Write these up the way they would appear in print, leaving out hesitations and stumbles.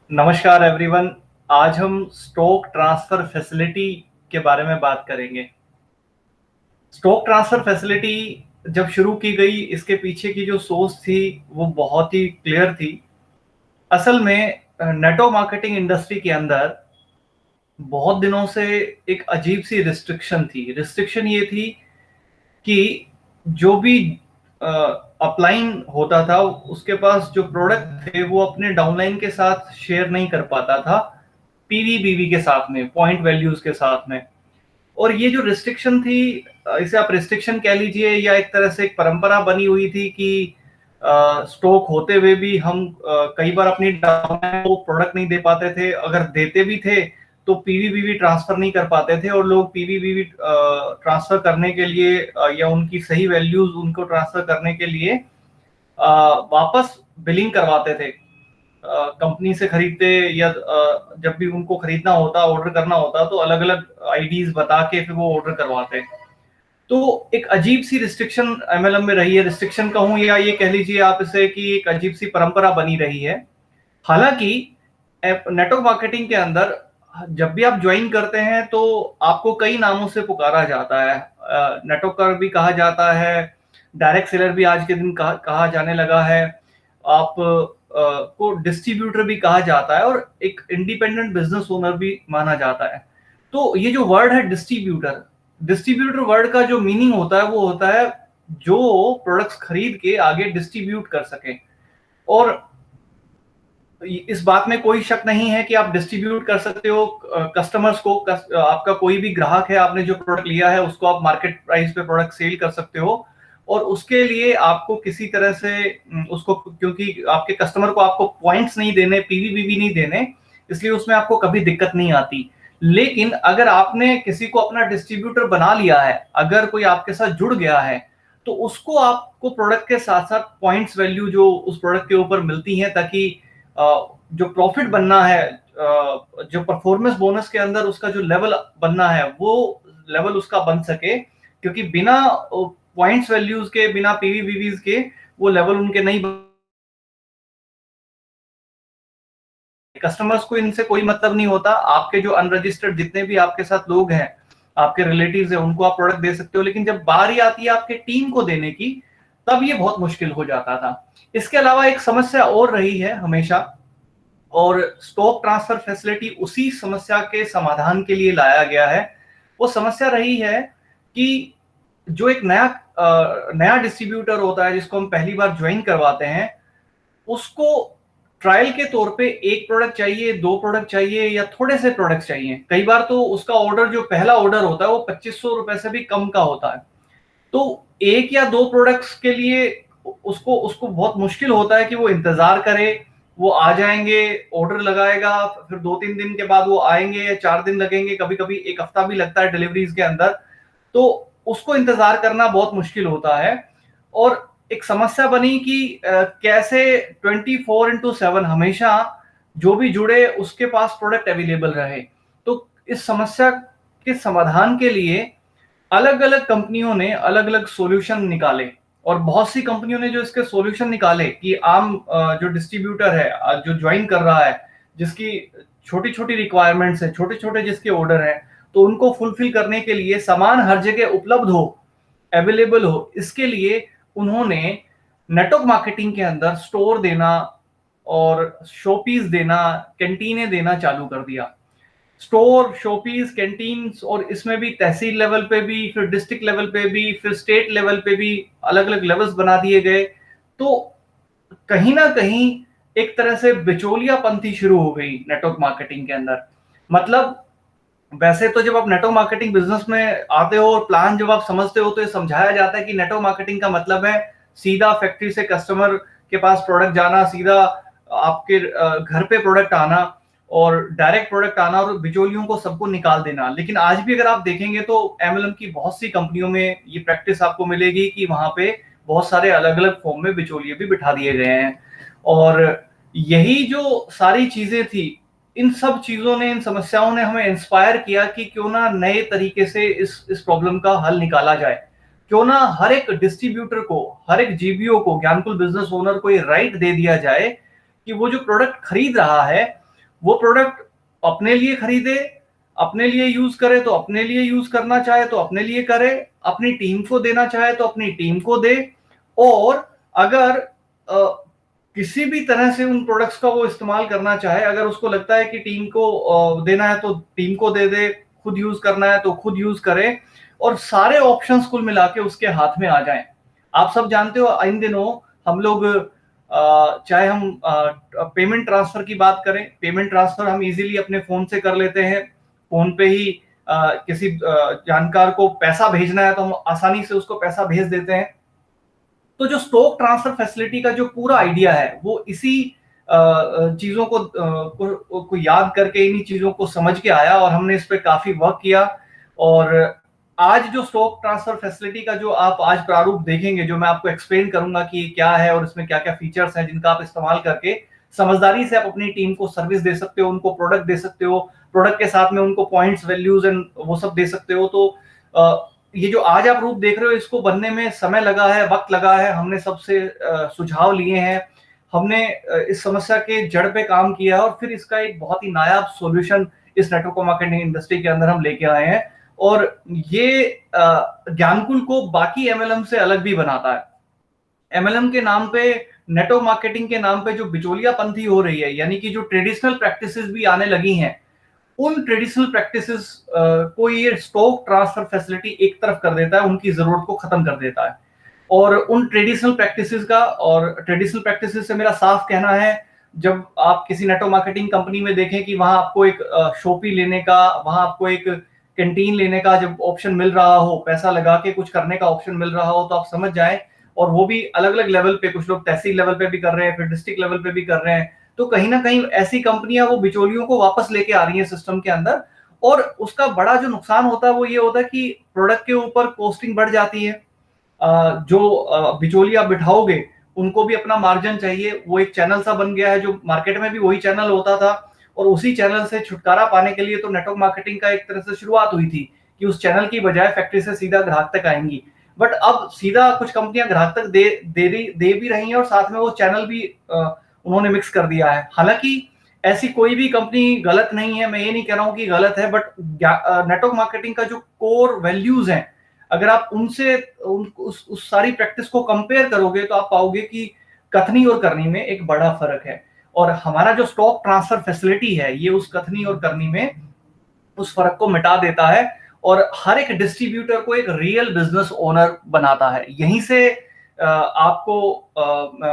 नमस्कार एवरीवन। आज हम स्टॉक ट्रांसफर फैसिलिटी के बारे में बात करेंगे। स्टॉक ट्रांसफर फैसिलिटी जब शुरू की गई, इसके पीछे की जो सोच थी वो बहुत ही क्लियर थी। असल में नेटवर्क मार्केटिंग इंडस्ट्री के अंदर बहुत दिनों से एक अजीब सी रिस्ट्रिक्शन थी। रिस्ट्रिक्शन ये थी कि जो भी अपलाइन होता था उसके पास जो प्रोडक्ट थे वो अपने डाउनलाइन के साथ शेयर नहीं कर पाता था, पीवीबीवी के साथ में, पॉइंट वैल्यूज के साथ में। और ये जो रिस्ट्रिक्शन थी, इसे आप रिस्ट्रिक्शन कह लीजिए या एक तरह से एक परंपरा बनी हुई थी कि स्टॉक होते हुए भी हम कई बार अपनी डाउनलाइन को प्रोडक्ट नहीं दे पाते थे। अगर देते भी थे तो पीवीबीवी ट्रांसफर नहीं कर पाते थे, और लोग पीवीबीवी ट्रांसफर करने के लिए या उनकी सही वैल्यूज उनको ट्रांसफर करने के लिए वापस बिलिंग करवाते थे। कंपनी से खरीदते या जब भी उनको खरीदना होता, ऑर्डर करना होता, तो अलग अलग आईडीज बता के फिर वो ऑर्डर करवाते। तो एक अजीब सी रिस्ट्रिक्शन एमएलएम में रही है। रिस्ट्रिक्शन कहूं या ये कह लीजिए आप इसे कि एक अजीब सी परंपरा बनी रही है। हालांकि नेटवर्क मार्केटिंग के अंदर जब भी आप ज्वाइन करते हैं तो आपको कई नामों से पुकारा जाता है। नेटवर्कर भी कहा जाता है, डायरेक्ट सेलर भी आज के दिन कहा जाने लगा है, आप को डिस्ट्रीब्यूटर भी कहा जाता है, और एक इंडिपेंडेंट बिजनेस ओनर भी माना जाता है। तो ये जो वर्ड है डिस्ट्रीब्यूटर, डिस्ट्रीब्यूटर वर्ड का जो मीनिंग होता है वो होता है जो प्रोडक्ट्स खरीद के आगे डिस्ट्रीब्यूट कर सके। और इस बात में कोई शक नहीं है कि आप डिस्ट्रीब्यूट कर सकते हो कस्टमर्स को। आपका कोई भी ग्राहक है, आपने जो प्रोडक्ट लिया है उसको आप मार्केट प्राइस पे प्रोडक्ट सेल कर सकते हो। और उसके लिए आपको किसी तरह से उसको, क्योंकि आपके कस्टमर को आपको पॉइंट्स नहीं देने, पीवीबीवी नहीं देने, इसलिए उसमें आपको कभी दिक्कत नहीं आती। लेकिन अगर आपने किसी को अपना डिस्ट्रीब्यूटर बना लिया है, अगर कोई आपके साथ जुड़ गया है, तो उसको आपको प्रोडक्ट के साथ साथ पॉइंट्स वैल्यू जो उस प्रोडक्ट के ऊपर मिलती है, ताकि जो प्रॉफिट बनना है, जो परफॉर्मेंस बोनस के अंदर उसका जो लेवल बनना है वो लेवल उसका बन सके। क्योंकि बिना पॉइंट्स वैल्यूज के, बिना पीवीबीवीज के वो लेवल उनके नहीं। कस्टमर्स को इनसे कोई मतलब नहीं होता। आपके जो अनरजिस्टर्ड जितने भी आपके साथ लोग हैं, आपके रिलेटिव्स हैं, उनको आप प्रोडक्ट दे सकते हो, लेकिन जब बारी आती है आपके टीम को देने की, तब ये बहुत मुश्किल हो जाता था। इसके अलावा एक समस्या और रही है हमेशा, और स्टॉक ट्रांसफर फैसिलिटी उसी समस्या के समाधान के लिए लाया गया है। वो समस्या रही है कि जो एक नया डिस्ट्रीब्यूटर होता है जिसको हम पहली बार ज्वाइन करवाते हैं, उसको ट्रायल के तौर पे एक प्रोडक्ट चाहिए, दो प्रोडक्ट चाहिए, या थोड़े से प्रोडक्ट चाहिए। कई बार तो उसका ऑर्डर, जो पहला ऑर्डर होता है, वो 2500 रुपए से भी कम का होता है। तो एक या दो प्रोडक्ट्स के लिए उसको उसको बहुत मुश्किल होता है कि वो इंतजार करे। वो आ जाएंगे, ऑर्डर लगाएगा, फिर 2-3 दिन के बाद वो आएंगे, या 4 दिन लगेंगे, कभी कभी एक हफ्ता भी लगता है डिलीवरीज के अंदर। तो उसको इंतजार करना बहुत मुश्किल होता है। और एक समस्या बनी कि कैसे 24x7 हमेशा जो भी जुड़े उसके पास प्रोडक्ट अवेलेबल रहे। तो इस समस्या के समाधान के लिए अलग अलग कंपनियों ने अलग अलग सॉल्यूशन निकाले। और बहुत सी कंपनियों ने जो इसके सॉल्यूशन निकाले कि आम जो डिस्ट्रीब्यूटर है, जो ज्वाइन कर रहा है, जिसकी छोटी छोटी रिक्वायरमेंट्स है, छोटे छोटे जिसके ऑर्डर हैं, तो उनको फुलफिल करने के लिए सामान हर जगह उपलब्ध हो, अवेलेबल हो, इसके लिए उन्होंने नेटवर्क मार्केटिंग के अंदर स्टोर देना और शॉपीस देना, कैंटीनें देना चालू कर दिया। स्टोर, शॉपीज, कैंटीन, और इसमें भी तहसील लेवल पे भी, फिर डिस्ट्रिक्ट लेवल पे भी, फिर स्टेट लेवल पे भी अलग अलग लेवल्स बना दिए गए। तो कहीं ना कहीं एक तरह से बिचौलियापंथी शुरू हो गई नेटवर्क मार्केटिंग के अंदर। मतलब, वैसे तो जब आप नेटवर्क मार्केटिंग बिजनेस में आते हो और प्लान जब आप समझते हो, तो ये समझाया जाता है कि नेटवर्क मार्केटिंग का मतलब है सीधा फैक्ट्री से कस्टमर के पास प्रोडक्ट जाना, सीधा आपके घर पे प्रोडक्ट आना, और डायरेक्ट प्रोडक्ट आना, और बिचौलियों को सबको निकाल देना। लेकिन आज भी अगर आप देखेंगे तो एमएलएम की बहुत सी कंपनियों में ये प्रैक्टिस आपको मिलेगी कि वहां पे बहुत सारे अलग अलग फॉर्म में बिचौलिए भी बिठा दिए गए हैं। और यही जो सारी चीजें थी, इन सब चीजों ने, इन समस्याओं ने हमें इंस्पायर किया कि क्यों ना नए तरीके से इस प्रॉब्लम का हल निकाला जाए। क्यों ना हर एक डिस्ट्रीब्यूटर को, हर एक जीबीओ को, ज्ञानकुल बिजनेस ओनर को ये राइट दे दिया जाए कि वो जो प्रोडक्ट खरीद रहा है वो प्रोडक्ट अपने लिए खरीदे, अपने लिए यूज करे तो अपने लिए यूज करना चाहे तो अपने लिए करे, अपनी टीम को देना चाहे तो अपनी टीम को दे, और अगर किसी भी तरह से उन प्रोडक्ट्स का वो इस्तेमाल करना चाहे, अगर उसको लगता है कि टीम को देना है तो टीम को दे दे, खुद यूज करना है तो खुद यूज करे, और सारे ऑप्शंस कुल मिला के उसके हाथ में आ जाएं। आप सब जानते हो इन दिनों हम लोग चाहे हम पेमेंट ट्रांसफर की बात करें, पेमेंट ट्रांसफर हम इजीली अपने फोन से कर लेते हैं। फोन पे ही किसी जानकार को पैसा भेजना है तो हम आसानी से उसको पैसा भेज देते हैं। तो जो स्टॉक ट्रांसफर फैसिलिटी का जो पूरा आइडिया है वो इसी चीजों को याद करके, इन्हीं चीजों को समझ के आया, और हमने इस पे काफी वर्क किया। और आज जो स्टॉक ट्रांसफर फैसिलिटी का जो आप आज प्रारूप देखेंगे, जो मैं आपको एक्सप्लेन करूंगा कि क्या है और इसमें क्या क्या फीचर्स हैं जिनका आप इस्तेमाल करके समझदारी से आप अपनी टीम को सर्विस दे सकते हो, उनको प्रोडक्ट दे सकते हो, प्रोडक्ट के साथ में उनको पॉइंट्स, वैल्यूज एंड वो सब दे सकते हो। तो ये जो आज आप रूप देख रहे हो, इसको बनने में समय लगा है, वक्त लगा है। हमने सबसे सुझाव लिए हैं, हमने इस समस्या के जड़ पे काम किया है, और फिर इसका एक बहुत ही नायाब सॉल्यूशन इस नेटवर्क मार्केटिंग इंडस्ट्री के अंदर हम लेके आए हैं। और ये ज्ञानकुल को बाकी एमएलएम से अलग भी बनाता है। एमएलएम के नाम पे, नेटवर्क मार्केटिंग के नाम पे जो बिचौलियापंथी हो रही है, यानी कि जो ट्रेडिशनल प्रैक्टिसेस भी आने लगी हैं, उन ट्रेडिशनल प्रैक्टिसेस को ये स्टॉक ट्रांसफर फैसिलिटी एक तरफ कर देता है, उनकी जरूरत को खत्म कर देता है। और उन ट्रेडिशनल प्रैक्टिसेस का, और ट्रेडिशनल प्रैक्टिसेस से मेरा साफ कहना है, जब आप किसी नेटवर्क मार्केटिंग कंपनी में देखें कि वहां आपको एक शॉपी लेने का, वहां आपको एक कैंटीन लेने का जब ऑप्शन मिल रहा हो, पैसा लगा के कुछ करने का ऑप्शन मिल रहा हो, तो आप समझ जाए, और वो भी अलग अलग लेवल पे, कुछ लोग तहसील लेवल पे भी कर रहे हैं, फिर डिस्ट्रिक्ट लेवल पे भी कर रहे हैं, तो कहीं ना कहीं ऐसी कंपनियां वो बिचौलियों को वापस लेके आ रही हैं सिस्टम के अंदर। और उसका बड़ा जो नुकसान होता है वो ये होता है कि प्रोडक्ट के ऊपर कॉस्टिंग बढ़ जाती है। जो बिचौली आप बिठाओगे, उनको भी अपना मार्जिन चाहिए। वो एक चैनल सा बन गया है, जो मार्केट में भी वही चैनल होता था, और उसी चैनल से छुटकारा पाने के लिए तो नेटवर्क मार्केटिंग का एक तरह से शुरुआत हुई थी कि उस चैनल की बजाय फैक्ट्री से सीधा ग्राहक तक आएंगी। बट अब सीधा कुछ कंपनियां ग्राहक तक दे भी रही हैं, और साथ में वो चैनल भी उन्होंने मिक्स कर दिया है। हालांकि ऐसी कोई भी कंपनी गलत नहीं है, मैं ये नहीं कह रहा हूं कि गलत है, बट नेटवर्क मार्केटिंग का जो कोर वैल्यूज हैं, अगर आप उनसे उस सारी प्रैक्टिस को कंपेयर करोगे तो आप पाओगे कि कथनी और करनी में एक बड़ा फर्क है। और हमारा जो स्टॉक ट्रांसफर फैसिलिटी है, ये उस कथनी और करनी में उस फर्क को मिटा देता है, और हर एक डिस्ट्रीब्यूटर को एक रियल बिजनेस ओनर बनाता है। यहीं से आपको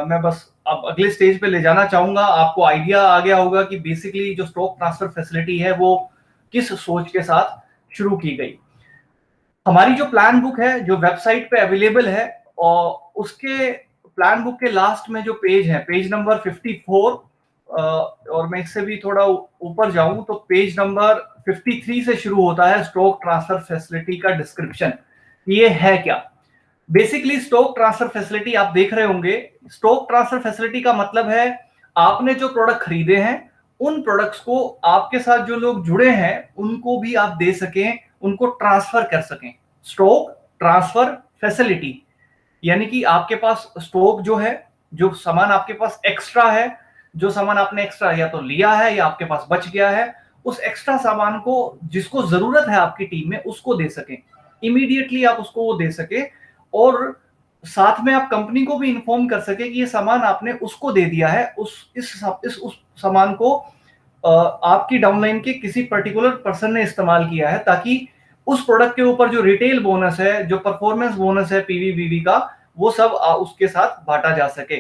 मैं बस अब अगले स्टेज पे ले जाना चाहूंगा। आपको आइडिया आ गया होगा कि बेसिकली जो स्टॉक ट्रांसफर फैसिलिटी है वो किस सोच के साथ शुरू की गई। हमारी जो प्लान बुक है, जो वेबसाइट पे अवेलेबल है, और उसके प्लान बुक के लास्ट में जो पेज है, पेज नंबर 54, और मैं इससे भी थोड़ा ऊपर जाऊं तो पेज नंबर 53 से शुरू होता है स्टॉक ट्रांसफर फैसिलिटी का डिस्क्रिप्शन। ये है क्या? बेसिकली स्टॉक ट्रांसफर फैसिलिटी आप देख रहे होंगे, स्टॉक ट्रांसफर फैसिलिटी का मतलब है आपने जो प्रोडक्ट खरीदे हैं, उन प्रोडक्ट्स को आपके साथ जो लोग जुड़े हैं उनको भी आप दे सकें, उनको ट्रांसफर कर सकें। स्टॉक ट्रांसफर फैसिलिटी यानी कि आपके पास स्टॉक जो है, जो सामान आपके पास एक्स्ट्रा है, जो सामान आपने एक्स्ट्रा या तो लिया है या आपके पास बच गया है, उस एक्स्ट्रा सामान को जिसको जरूरत है आपकी टीम में उसको दे सकें, इमीडिएटली आप उसको वो दे सके, और साथ में आप कंपनी को भी इन्फॉर्म कर सके कि ये सामान आपने उसको दे दिया है, उस सामान को आपकी डाउनलाइन के किसी पर्टिकुलर पर्सन ने इस्तेमाल किया है, ताकि उस प्रोडक्ट के ऊपर जो रिटेल बोनस है, जो परफॉर्मेंस बोनस है पीवीबीवी का, वो सब उसके साथ बांटा जा सके।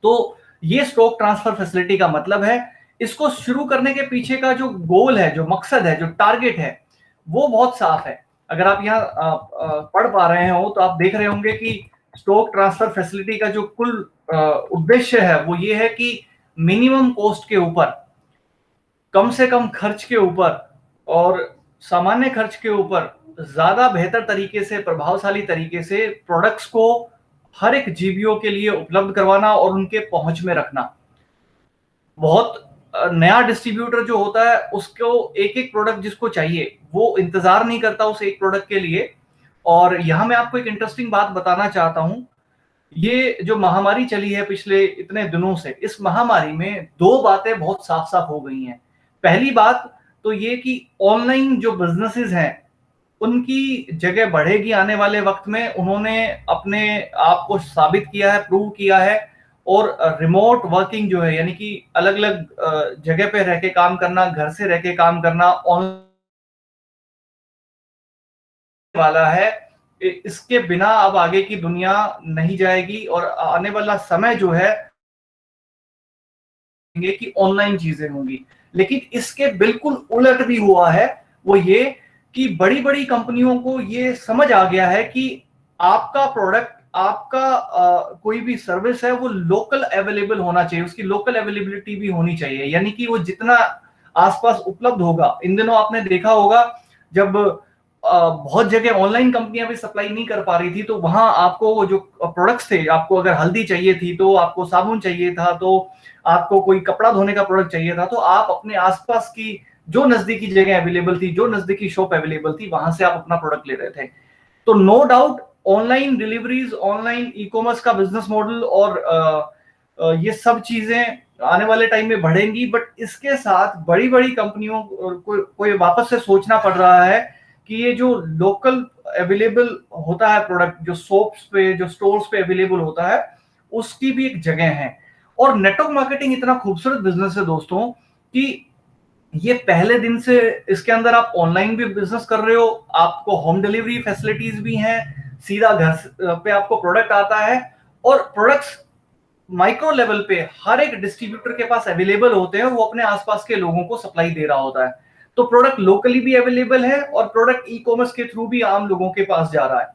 तो ये स्टॉक ट्रांसफर फैसिलिटी का मतलब है। इसको शुरू करने के पीछे का जो गोल है, जो मकसद है, जो टारगेट है, वो बहुत साफ है। अगर आप यहाँ पढ़ पा रहे हो तो आप देख रहे होंगे कि स्टॉक ट्रांसफर फैसिलिटी का जो कुल उद्देश्य है वो ये है कि मिनिमम कॉस्ट के ऊपर, कम से कम खर्च के ऊपर और सामान्य खर्च के ऊपर ज्यादा बेहतर तरीके से, प्रभावशाली तरीके से प्रोडक्ट्स को हर एक जीवियों के लिए उपलब्ध करवाना और उनके पहुंच में रखना। बहुत नया डिस्ट्रीब्यूटर जो होता है उसको एक एक प्रोडक्ट जिसको चाहिए वो इंतजार नहीं करता उस एक प्रोडक्ट के लिए। और यहां मैं आपको एक इंटरेस्टिंग बात बताना चाहता हूं। ये जो महामारी चली है पिछले इतने दिनों से, इस महामारी में 2 बातें बहुत साफ-साफ हो गई हैं। पहली बात तो ये कि ऑनलाइन जो बिज़नेसेस हैं, उनकी जगह बढ़ेगी आने वाले वक़्त में। उन्होंने अपने आप को साबित किया है, प्रूव किया है और रिमोट वर्किंग जो है यानी कि अलग-अलग जगह पे रह के काम करना, घर से रह के काम करना, ऑन वाला है। इसके बिना अब आगे की दुनिया नहीं जाएगी और आने वाला समय जो है कि ऑनलाइन चीजें होंगी। लेकिन इसके बिल्कुल उलट भी हुआ है, वो ये कि बड़ी-बड़ी कंपनियों को ये समझ आ गया है कि आपका प्रोडक्ट, आपका कोई भी सर्विस है वो लोकल अवेलेबल होना चाहिए, उसकी लोकल अवेलेबिलिटी भी होनी चाहिए। यानी कि वो जितना आस-पास उपलब्ध होगा, इन दिनों आपने देखा होगा जब बहुत जगह ऑनलाइन कंपनियां भी सप्लाई नहीं कर पा रही थी, तो वहां आपको वो जो प्रोडक्ट्स थे, आपको अगर हल्दी चाहिए थी, तो आपको साबुन चाहिए था, तो आपको कोई कपड़ा धोने का प्रोडक्ट चाहिए था, तो आप अपने आसपास की जो नजदीकी जगह अवेलेबल थी, जो नजदीकी शॉप अवेलेबल थी, वहां से आप अपना प्रोडक्ट ले रहे थे। तो no doubt online deliveries, online e commerce का बिजनेस मॉडल और ये सब चीजें आने वाले टाइम में बढ़ेंगी, बट इसके साथ बड़ी बड़ी कंपनियों को ये वापस से सोचना पड़ रहा है कि ये जो लोकल अवेलेबल होता है प्रोडक्ट, जो शॉप्स पे, जो स्टोर्स पे अवेलेबल होता है, उसकी भी एक जगह है। और नेटवर्क मार्केटिंग इतना खूबसूरत बिजनेस है दोस्तों कि ये पहले दिन से इसके अंदर आप ऑनलाइन भी बिजनेस कर रहे हो, आपको होम डिलीवरी फैसिलिटीज भी हैं, सीधा घर पे आपको प्रोडक्ट आता है और प्रोडक्ट्स माइक्रो लेवल पे हर एक डिस्ट्रीब्यूटर के पास अवेलेबल होते हैं, वो अपने आसपास के लोगों को सप्लाई दे रहा होता है। तो प्रोडक्ट लोकली भी अवेलेबल है और प्रोडक्ट ई कॉमर्स के थ्रू भी आम लोगों के पास जा रहा है।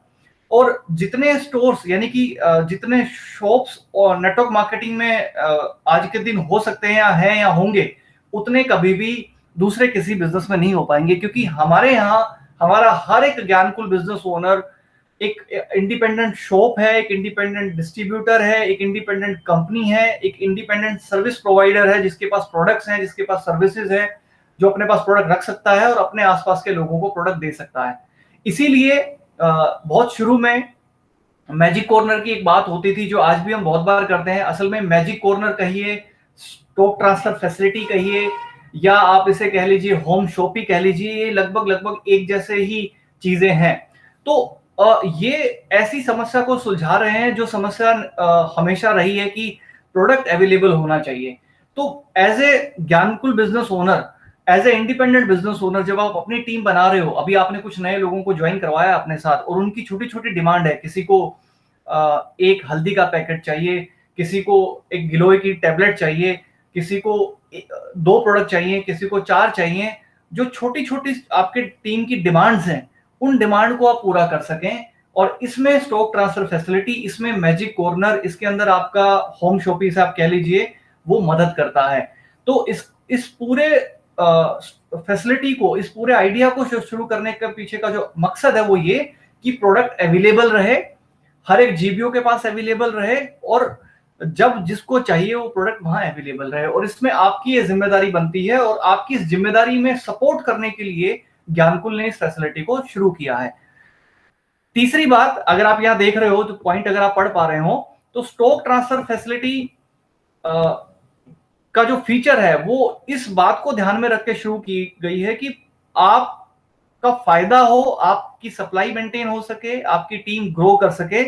और जितने स्टोर्स यानी कि जितने शॉप्स और नेटवर्क मार्केटिंग में आज के दिन हो सकते हैं या हैं या होंगे, उतने कभी भी दूसरे किसी बिजनेस में नहीं हो पाएंगे, क्योंकि हमारे यहाँ हमारा हर एक ज्ञानकुल बिजनेस ओनर एक इंडिपेंडेंट शॉप है, एक इंडिपेंडेंट डिस्ट्रीब्यूटर है, एक इंडिपेंडेंट कंपनी है, एक इंडिपेंडेंट सर्विस प्रोवाइडर है, जिसके पास प्रोडक्ट्स हैं, जिसके पास सर्विसेज है, जो अपने पास प्रोडक्ट रख सकता है और अपने आसपास के लोगों को प्रोडक्ट दे सकता है। इसीलिए बहुत शुरू में मैजिक कॉर्नर की एक बात होती थी, जो आज भी हम बहुत बार करते हैं। असल में मैजिक कॉर्नर कहिए, स्टॉक ट्रांसफर फैसिलिटी कहिए, या आप इसे कह लीजिए होम शॉप ही कह लीजिए, ये लगभग लगभग एक जैसे ही चीजें हैं। तो ये ऐसी समस्या को सुलझा रहे हैं जो समस्या हमेशा रही है कि प्रोडक्ट अवेलेबल होना चाहिए। तो as a Gyankul business owner, as a independent business owner, जब आप अपनी टीम बना रहे हो, अभी आपने कुछ नए लोगों को ज्वाइन करवाया अपने साथ और उनकी छोटी छोटी डिमांड है, किसी को एक हल्दी का पैकेट चाहिए, किसी को एक गिलोय की टैबलेट चाहिए, किसी को 2 प्रोडक्ट चाहिए, किसी को 4 चाहिए। जो छोटी छोटी आपके टीम की डिमांड्स हैं, उन डिमांड को आप पूरा कर सकें, और इसमें स्टॉक ट्रांसफर फैसिलिटी, इसमें मैजिक कॉर्नर, इसके अंदर आपका होम शॉपिंग से आप कह लीजिए, वो मदद करता है। तो इस पूरे फैसिलिटी को, इस पूरे आइडिया को शुरू करने के पीछे का जो मकसद है वो ये कि प्रोडक्ट अवेलेबल रहे, हर एक जीबीओ के पास अवेलेबल रहे, और जब जिसको चाहिए वो प्रोडक्ट वहां अवेलेबल रहे। और इसमें आपकी ये जिम्मेदारी बनती है, और आपकी इस जिम्मेदारी में सपोर्ट करने के लिए ज्ञानकुल ने इस फैसिलिटी को शुरू किया है। तीसरी बात, अगर आप यहां देख रहे हो तो पॉइंट अगर आप पढ़ पा रहे हो, तो स्टॉक ट्रांसफर फैसिलिटी का जो फीचर है वो इस बात को ध्यान में रख के शुरू की गई है कि आपका फायदा हो, आपकी सप्लाई मेंटेन हो सके, आपकी टीम ग्रो कर सके।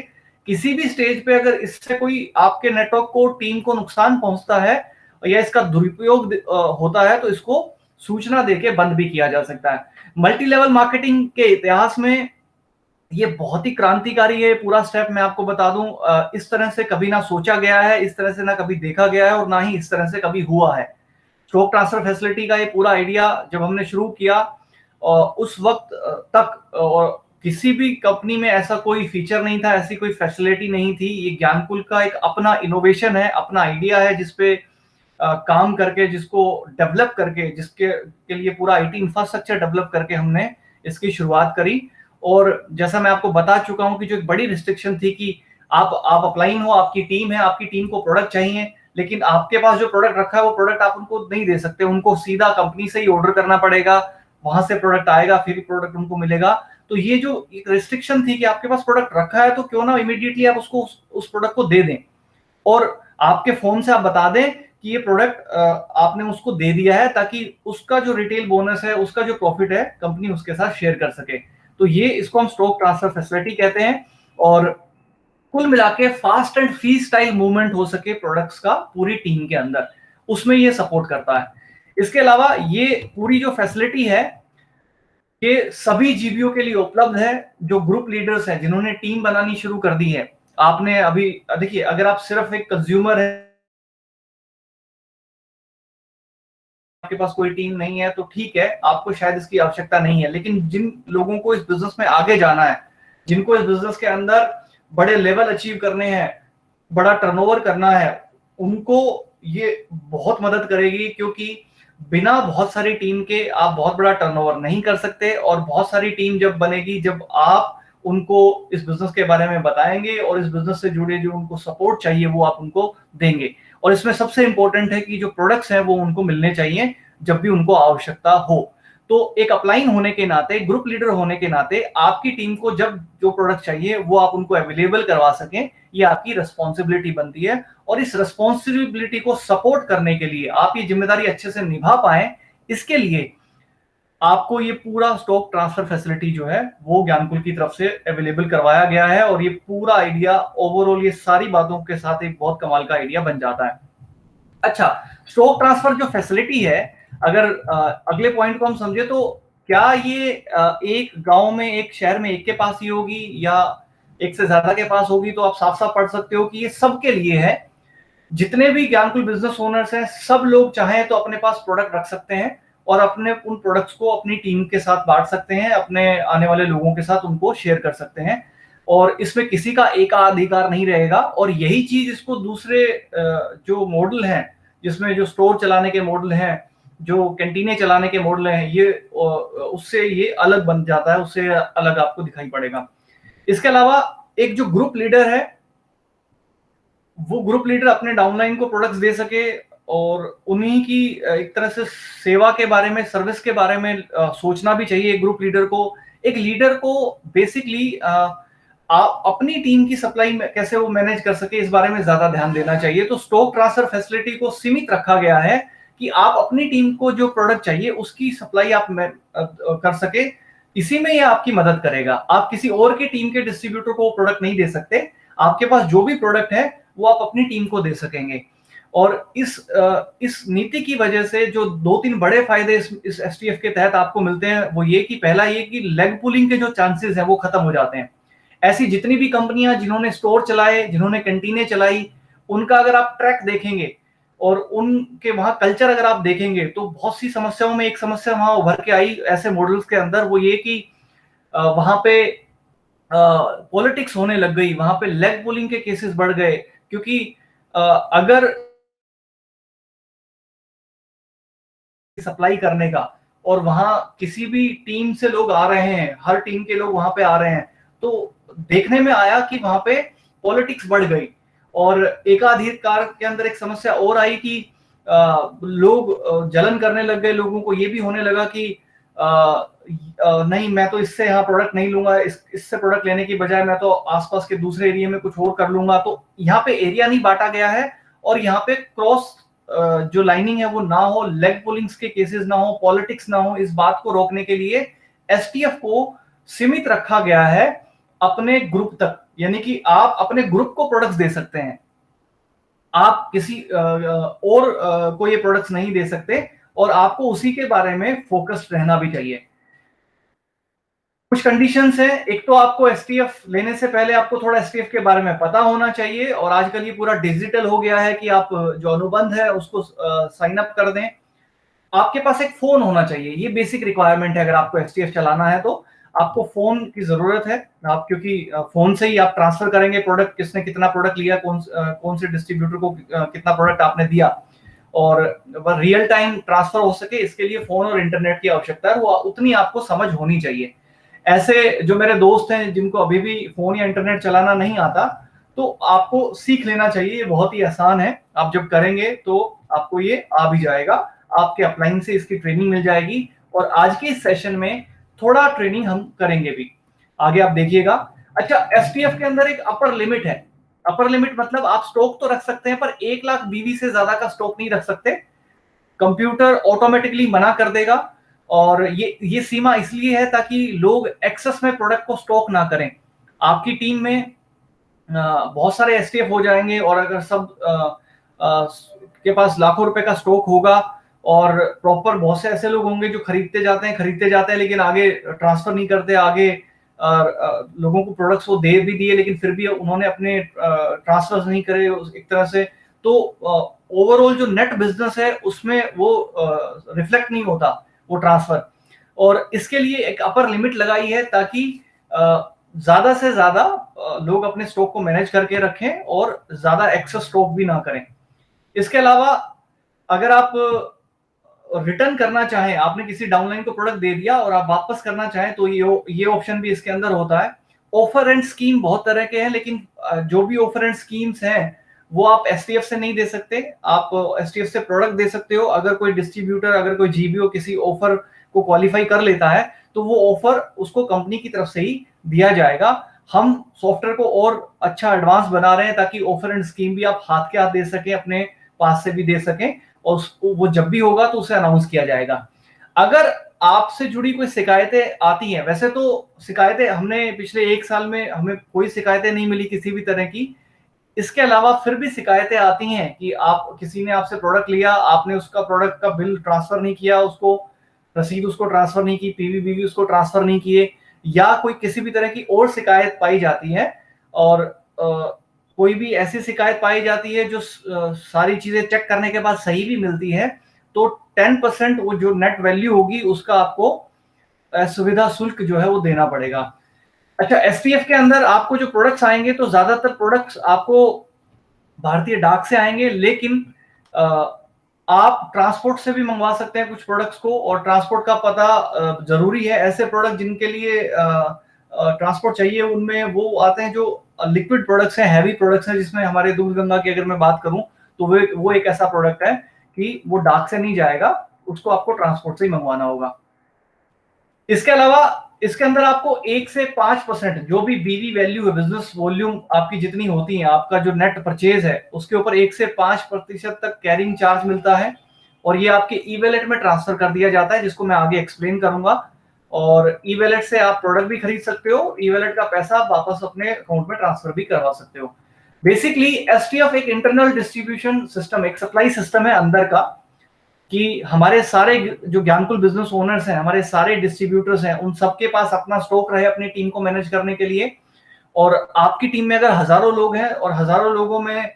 किसी भी स्टेज पे अगर इससे कोई आपके नेटवर्क को, टीम को नुकसान पहुंचता है या इसका दुरुपयोग होता है, तो इसको सूचना देके बंद भी किया जा सकता है। मल्टी लेवल मार्केटिंग के इतिहास में ये बहुत ही क्रांतिकारी है पूरा स्टेप। मैं आपको बता दूं, इस तरह से कभी ना सोचा गया है, इस तरह से ना कभी देखा गया है, और ना ही इस तरह से कभी हुआ है। स्टॉक ट्रांसफर फैसिलिटी का ये पूरा आइडिया जब हमने शुरू किया, उस वक्त तक और किसी भी कंपनी में ऐसा कोई फीचर नहीं था, ऐसी कोई फैसिलिटी नहीं थी। ये ज्ञानकुल का एक अपना इनोवेशन है, अपना आइडिया है, जिसपे काम करके, जिसको डेवलप करके, जिसके के लिए पूरा आईटी इंफ्रास्ट्रक्चर डेवलप करके हमने इसकी शुरुआत करी। और जैसा मैं आपको बता चुका हूं कि जो एक बड़ी रिस्ट्रिक्शन थी कि आप अपलाइन हो, आपकी टीम है, आपकी टीम को प्रोडक्ट चाहिए, लेकिन आपके पास जो प्रोडक्ट रखा है वो प्रोडक्ट आप उनको नहीं दे सकते, उनको सीधा कंपनी से ही ऑर्डर करना पड़ेगा, वहां से प्रोडक्ट आएगा, फिर प्रोडक्ट उनको मिलेगा। तो ये जो एक रिस्ट्रिक्शन थी कि आपके पास प्रोडक्ट रखा है तो क्यों ना इमीडिएटली आप उसको उस प्रोडक्ट को दे दें, और आपके फोन से आप बता दें कि ये प्रोडक्ट आपने उसको दे दिया है, ताकि उसका जो रिटेल बोनस है, उसका जो प्रॉफिट है, कंपनी उसके साथ शेयर कर सके। तो ये इसको हम स्टॉक ट्रांसफर फैसिलिटी कहते हैं। और कुल मिला के fast and free style movement हो सके प्रोडक्ट्स का पूरी टीम के अंदर, उसमें ये सपोर्ट करता है। इसके अलावा ये पूरी जो फैसिलिटी है ये सभी जीबीओ के लिए उपलब्ध है। जो ग्रुप लीडर्स हैं, जिन्होंने टीम बनानी शुरू कर दी है, आपने अभी देखिए, अगर आप सिर्फ एक कंज्यूमर है, आपके पास कोई टीम नहीं है, तो ठीक है, आपको शायद इसकी आवश्यकता नहीं है। लेकिन जिन लोगों को इस बिजनेस में आगे जाना है, जिनको इस बिजनेस के अंदर बड़े लेवल अचीव करने हैं, बड़ा टर्नओवर करना है, उनको ये बहुत मदद करेगी, क्योंकि बिना बहुत सारी टीम के आप बहुत बड़ा टर्नओवर नहीं कर सकते। और बहुत सारी टीम जब बनेगी, जब आप उनको इस बिजनेस के बारे में बताएंगे और इस बिजनेस से जुड़े जो उनको सपोर्ट चाहिए वो आप उनको देंगे। और इसमें सबसे इंपॉर्टेंट है कि जो प्रोडक्ट्स हैं वो उनको मिलने चाहिए जब भी उनको आवश्यकता हो। तो एक अपलाइन होने के नाते, ग्रुप लीडर होने के नाते, आपकी टीम को जब जो प्रोडक्ट चाहिए वो आप उनको अवेलेबल करवा सकें, ये आपकी रिस्पॉन्सिबिलिटी बनती है। और इस रिस्पॉन्सिबिलिटी को सपोर्ट करने के लिए, आप ये जिम्मेदारी अच्छे से निभा पाए, इसके लिए आपको ये पूरा स्टॉक ट्रांसफर फैसिलिटी जो है वो ज्ञानकुल की तरफ से अवेलेबल करवाया गया है। और ये पूरा आइडिया ओवरऑल ये सारी बातों के साथ एक बहुत कमाल का आइडिया बन जाता है। अच्छा, स्टॉक ट्रांसफर जो फैसिलिटी है, अगर अगले पॉइंट को हम समझे, तो क्या ये एक गांव में, एक शहर में एक के पास ही होगी या एक से ज्यादा के पास होगी, तो आप साफ साफ पढ़ सकते हो कि ये सबके लिए है। जितने भी ज्ञानकुल बिजनेस ओनर्स हैं, सब लोग चाहें तो अपने पास प्रोडक्ट रख सकते हैं और अपने उन प्रोडक्ट्स को अपनी टीम के साथ बांट सकते हैं, अपने आने वाले लोगों के साथ उनको शेयर कर सकते हैं। और इसमें किसी का एकाधिकार नहीं रहेगा। और यही चीज इसको दूसरे जो मॉडल हैं, जिसमें जो स्टोर चलाने के मॉडल हैं, जो कैंटीनें चलाने के मॉडल हैं, ये उससे ये अलग बन जाता है, उससे अलग आपको दिखाई पड़ेगा। इसके अलावा एक जो ग्रुप लीडर है, वो ग्रुप लीडर अपने डाउनलाइन को प्रोडक्ट्स दे सके और उन्हीं की एक तरह से सेवा के बारे में, सर्विस के बारे में सोचना भी चाहिए। एक ग्रुप लीडर को, एक लीडर को बेसिकली अपनी टीम की सप्लाई में कैसे वो मैनेज कर सके, इस बारे में ज्यादा ध्यान देना चाहिए। तो स्टॉक ट्रांसफर फैसिलिटी को सीमित रखा गया है कि आप अपनी टीम को जो प्रोडक्ट चाहिए उसकी सप्लाई आप कर सके। इसी में ये आपकी मदद करेगा। आप किसी और की टीम के डिस्ट्रीब्यूटर को प्रोडक्ट नहीं दे सकते। आपके पास जो भी प्रोडक्ट है वो आप अपनी टीम को दे सकेंगे। और इस नीति की वजह से जो 2-3 बड़े फायदे इस एसटीएफ के तहत आपको मिलते हैं, वो ये कि पहला ये कि लेग पुलिंग के जो चांसेस हैं वो खत्म हो जाते हैं। ऐसी जितनी भी कंपनियां जिन्होंने स्टोर चलाए, जिन्होंने कैंटीनें चलाई, उनका अगर आप ट्रैक देखेंगे और उनके वहां कल्चर अगर आप देखेंगे, तो बहुत सी समस्याओं में एक समस्या वहां उभर के आई ऐसे मॉडल्स के अंदर, वो ये कि वहां पे पॉलिटिक्स होने लग गई, वहां पे लेग पुलिंग के केसेस बढ़ गए। क्योंकि अगर सप्लाई करने का और वहां किसी भी टीम से लोग आ रहे हैं, हर टीम के लोग वहां पे आ रहे हैं, तो देखने में आया कि वहां पे पॉलिटिक्स बढ़ गई। और एकाधिकार के अंदर एक समस्या और आई कि लोग जलन करने लग गए। लोगों को ये भी होने लगा कि नहीं, मैं तो इससे यहाँ प्रोडक्ट नहीं लूंगा, इससे प्रोडक्ट लेने की बजाय मैं तो आसपास के दूसरे एरिया में कुछ और कर लूंगा। तो यहाँ पे एरिया नहीं बांटा गया है और यहाँ पे क्रॉस जो लाइनिंग है वो ना हो, लेग पुलिंग्स के केसेस ना हो, पॉलिटिक्स ना हो। इस बात को रोकने के लिए एसटीएफ को सीमित रखा गया है अपने ग्रुप तक। यानी कि आप अपने ग्रुप को प्रोडक्ट्स दे सकते हैं, आप किसी और को ये प्रोडक्ट्स नहीं दे सकते। और आपको उसी के बारे में फोकस्ड रहना भी चाहिए। कुछ कंडीशंस है। एक तो आपको एसटीएफ लेने से पहले आपको थोड़ा एसटीएफ के बारे में पता होना चाहिए। और आजकल ये पूरा डिजिटल हो गया है कि आप जो अनुबंध है उसको साइन अप कर दें। आपके पास एक फोन होना चाहिए, ये बेसिक रिक्वायरमेंट है। अगर आपको एसटीएफ चलाना है तो आपको फोन की जरूरत है। आप क्योंकि फोन से ही आप ट्रांसफर करेंगे प्रोडक्ट, किसने कितना प्रोडक्ट लिया, कौन से डिस्ट्रीब्यूटर को कितना प्रोडक्ट आपने दिया, और रियल टाइम ट्रांसफर हो सके इसके लिए फोन और इंटरनेट की आवश्यकता है। वो उतनी आपको समझ होनी चाहिए। ऐसे जो मेरे दोस्त हैं जिनको अभी भी फोन या इंटरनेट चलाना नहीं आता, तो आपको सीख लेना चाहिए। ये बहुत ही आसान है, आप जब करेंगे तो आपको ये आ भी जाएगा। आपके अपलाइन से इसकी ट्रेनिंग मिल जाएगी। और आज के इस सेशन में थोड़ा ट्रेनिंग हम करेंगे भी। आगे आप देखिएगा। अच्छा, एसटीएफ के अंदर एक अपर लिमिट है। अपर लिमिट मतलब आप स्टॉक तो रख सकते हैं, पर 1 लाख बीवी से ज्यादा का स्टॉक नहीं रख सकते। कंप्यूटर ऑटोमेटिकली मना कर देगा। और ये सीमा इसलिए है ताकि लोग एक्सेस में प्रोडक्ट को स्टॉक ना करें। आपकी टीम में बहुत सारे एसटीएफ हो जाएंगे, और अगर सब के पास लाखों रुपए का स्टॉक होगा, और प्रॉपर बहुत से ऐसे लोग होंगे जो खरीदते जाते हैं लेकिन आगे ट्रांसफर नहीं करते, आगे लोगों को प्रोडक्ट्स वो दे भी दिए लेकिन फिर भी उन्होंने अपने ट्रांसफर नहीं करे एक तरह से, तो ओवरऑल जो नेट बिजनेस है उसमें वो रिफ्लेक्ट नहीं होता वो ट्रांसफर। और इसके लिए एक अपर लिमिट लगाई है ताकि ज्यादा से ज्यादा लोग अपने स्टॉक को मैनेज करके रखें और ज्यादा एक्सेस स्टॉक भी ना करें। इसके अलावा अगर आप रिटर्न करना चाहें, आपने किसी डाउनलाइन को प्रोडक्ट दे दिया और आप वापस करना चाहें तो ये ऑप्शन भी इसके अंदर होता है। ऑफर एंड स्कीम बहुत तरह के हैं, लेकिन जो भी ऑफर एंड स्कीम्स हैं वो आप एसटीएफ से नहीं दे सकते। आप एसटीएफ से प्रोडक्ट दे सकते हो। अगर कोई डिस्ट्रीब्यूटर, अगर कोई जीबीओ किसी ऑफर को क्वालिफाई कर लेता है तो वो ऑफर उसको कंपनी की तरफ से ही दिया जाएगा। हम सॉफ्टवेयर को और अच्छा एडवांस बना रहे हैं ताकि ऑफर एंड स्कीम भी आप हाथ के हाथ दे सकें, अपने पास से भी दे सकें, और वो जब भी होगा तो उसे अनाउंस किया जाएगा। अगर आपसे जुड़ी कोई शिकायतें आती हैं, वैसे तो शिकायतें हमने पिछले 1 साल में हमें कोई शिकायतें नहीं मिली किसी भी तरह की। इसके अलावा फिर भी शिकायतें आती हैं कि आप किसी ने आपसे प्रोडक्ट लिया, आपने उसका प्रोडक्ट का बिल ट्रांसफर नहीं किया, उसको रसीद उसको ट्रांसफर नहीं की, पीवी बीवी उसको ट्रांसफर नहीं किए, या कोई किसी भी तरह की और शिकायत पाई जाती है, और कोई भी ऐसी शिकायत पाई जाती है जो सारी चीजें चेक करने के बाद सही भी मिलती है, तो 10% वो जो नेट वैल्यू होगी उसका आपको सुविधा शुल्क जो है वो देना पड़ेगा। अच्छा, एसपीएफ के अंदर आपको जो प्रोडक्ट्स आएंगे तो ज्यादातर प्रोडक्ट्स आपको भारतीय डाक से आएंगे, लेकिन आप ट्रांसपोर्ट से भी मंगवा सकते हैं कुछ प्रोडक्ट्स को, और ट्रांसपोर्ट का पता जरूरी है। ऐसे प्रोडक्ट जिनके लिए ट्रांसपोर्ट चाहिए उनमें वो आते हैं जो लिक्विड प्रोडक्ट्स हैं, हैवी प्रोडक्ट्स हैं, जिसमें हमारे दूध गंगा की अगर मैं बात करूं तो वो एक ऐसा प्रोडक्ट है कि वो डाक से नहीं जाएगा, उसको आपको ट्रांसपोर्ट से ही मंगवाना होगा। इसके अलावा इसके अंदर आपको 1 से 5% जो भी बीवी वैल्यू है, बिजनेस वॉल्यूम आपकी जितनी होती है, आपका जो नेट परचेज है उसके ऊपर 1 से 5% तक कैरिंग चार्ज मिलता है, और ये आपके ई वैलेट में ट्रांसफर कर दिया जाता है, जिसको मैं आगे एक्सप्लेन करूंगा। और ई वैलेट से आप प्रोडक्ट भी खरीद सकते हो, ई वैलेट का पैसा आप वापस अपने अकाउंट में ट्रांसफर भी करवा सकते हो। बेसिकली एसटीएफ एक इंटरनल डिस्ट्रीब्यूशन सिस्टम, एक सप्लाई सिस्टम है अंदर का, कि हमारे सारे जो ज्ञानकुल बिजनेस ओनर्स हैं, हमारे सारे डिस्ट्रीब्यूटर्स हैं, उन सबके पास अपना स्टॉक रहे अपनी टीम को मैनेज करने के लिए। और आपकी टीम में अगर हजारों लोग हैं और हजारों लोगों में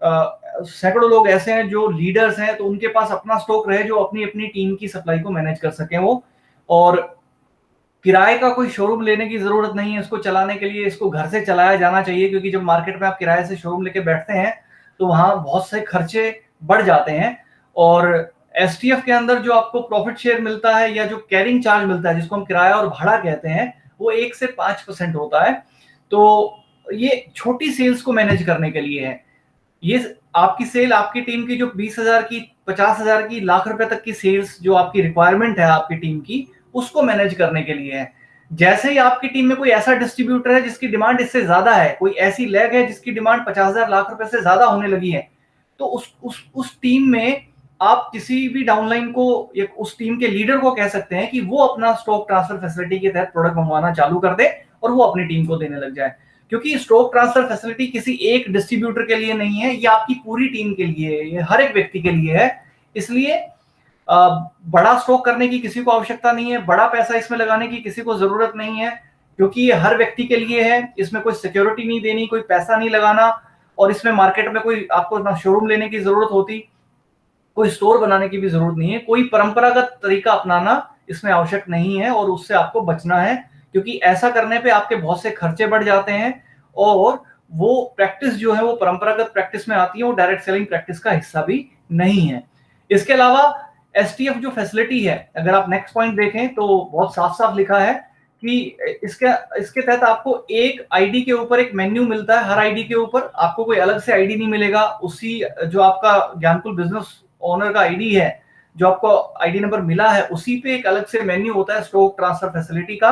सैकड़ों लोग ऐसे हैं जो लीडर्स हैं, तो उनके पास अपना स्टॉक रहे जो अपनी अपनी टीम की सप्लाई को मैनेज कर सकें वो। और किराए का कोई शोरूम लेने की जरूरत नहीं है इसको चलाने के लिए, इसको घर से चलाया जाना चाहिए, क्योंकि जब मार्केट में आप किराए से शोरूम लेके बैठते हैं तो वहां बहुत से खर्चे बढ़ जाते हैं। और एसटीएफ के अंदर जो आपको प्रॉफिट शेयर मिलता है या जो कैरिंग चार्ज मिलता है, जिसको हम किराया और भाड़ा कहते हैं, वो 1 से 5% होता है। तो ये छोटी सेल्स को मैनेज करने के लिए है। ये आपकी सेल, आपकी टीम की जो 20,000 की, 50,000 की, लाख रुपए तक की सेल्स जो आपकी रिक्वायरमेंट है आपकी टीम की, उसको मैनेज करने के लिए है। जैसे ही आपकी टीम में कोई ऐसा डिस्ट्रीब्यूटर है जिसकी डिमांड इससे ज्यादा है, कोई ऐसी लैग है जिसकी डिमांड 50,000 लाख रुपए से ज्यादा होने लगी है, तो उस टीम में आप किसी भी डाउनलाइन को या उस टीम के लीडर को कह सकते हैं कि वो अपना स्टॉक ट्रांसफर फैसिलिटी के तहत प्रोडक्ट मंगवाना चालू कर दे और वो अपनी टीम को देने लग जाए। क्योंकि स्टॉक ट्रांसफर फैसिलिटी किसी एक डिस्ट्रीब्यूटर के लिए नहीं है, ये आपकी पूरी टीम के लिए है, ये हर एक व्यक्ति के लिए है। इसलिए बड़ा स्टॉक करने की किसी को आवश्यकता नहीं है, बड़ा पैसा इसमें लगाने की किसी को जरूरत नहीं है, क्योंकि ये हर व्यक्ति के लिए है। इसमें कोई सिक्योरिटी नहीं देनी, कोई पैसा नहीं लगाना, और इसमें मार्केट में कोई आपको ना शोरूम लेने की जरूरत होती, कोई स्टोर बनाने की भी जरूरत नहीं है, कोई परंपरागत तरीका अपनाना इसमें आवश्यक नहीं है, और उससे आपको बचना है, क्योंकि ऐसा करने पे आपके बहुत से खर्चे बढ़ जाते हैं, और वो प्रैक्टिस जो है वो परंपरागत प्रैक्टिस में आती है, वो डायरेक्ट सेलिंग प्रैक्टिस का हिस्सा भी नहीं है। इसके अलावा एसटीएफ जो फैसिलिटी है, अगर आप नेक्स्ट पॉइंट देखें तो बहुत साफ साफ लिखा है कि इसके तहत आपको एक आईडी के ऊपर एक मेन्यू मिलता है, हर आईडी के ऊपर आपको कोई अलग से आईडी नहीं मिलेगा। उसी जो आपका ज्ञानकुल बिजनेस ओनर का आईडी है, जो आपको आईडी नंबर मिला है, उसी पे एक अलग से मेन्यू होता है स्टॉक ट्रांसफर फैसिलिटी का,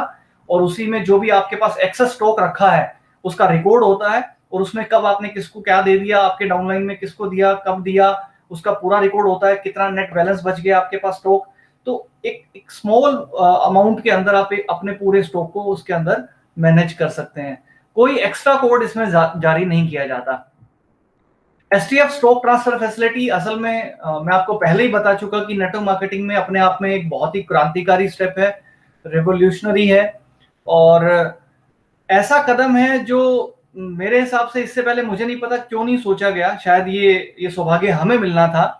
और उसी में जो भी आपके पास एक्सेस स्टॉक रखा है उसका रिकॉर्ड होता है, और उसमें कब आपने किसको क्या दे दिया, आपके डाउनलाइन में किसको दिया, कब दिया, उसका पूरा रिकॉर्ड होता है, कितना नेट बैलेंस बच गया आपके पास स्टॉक। तो एक स्मॉल अमाउंट के अंदर आप अपने पूरे स्टॉक को उसके अंदर मैनेज कर सकते हैं। कोई एक्स्ट्रा कोड इसमें जारी नहीं किया जाता। एसटीएफ स्टॉक ट्रांसफर फैसिलिटी असल में मैं आपको पहले ही बता चुका कि नेटवर्क मार्केटिंग में अपने आप में एक बहुत ही क्रांतिकारी स्टेप है, रेवोल्यूशनरी है, और ऐसा कदम है जो मेरे हिसाब से इससे पहले मुझे नहीं पता क्यों नहीं सोचा गया। शायद ये सौभाग्य हमें मिलना था,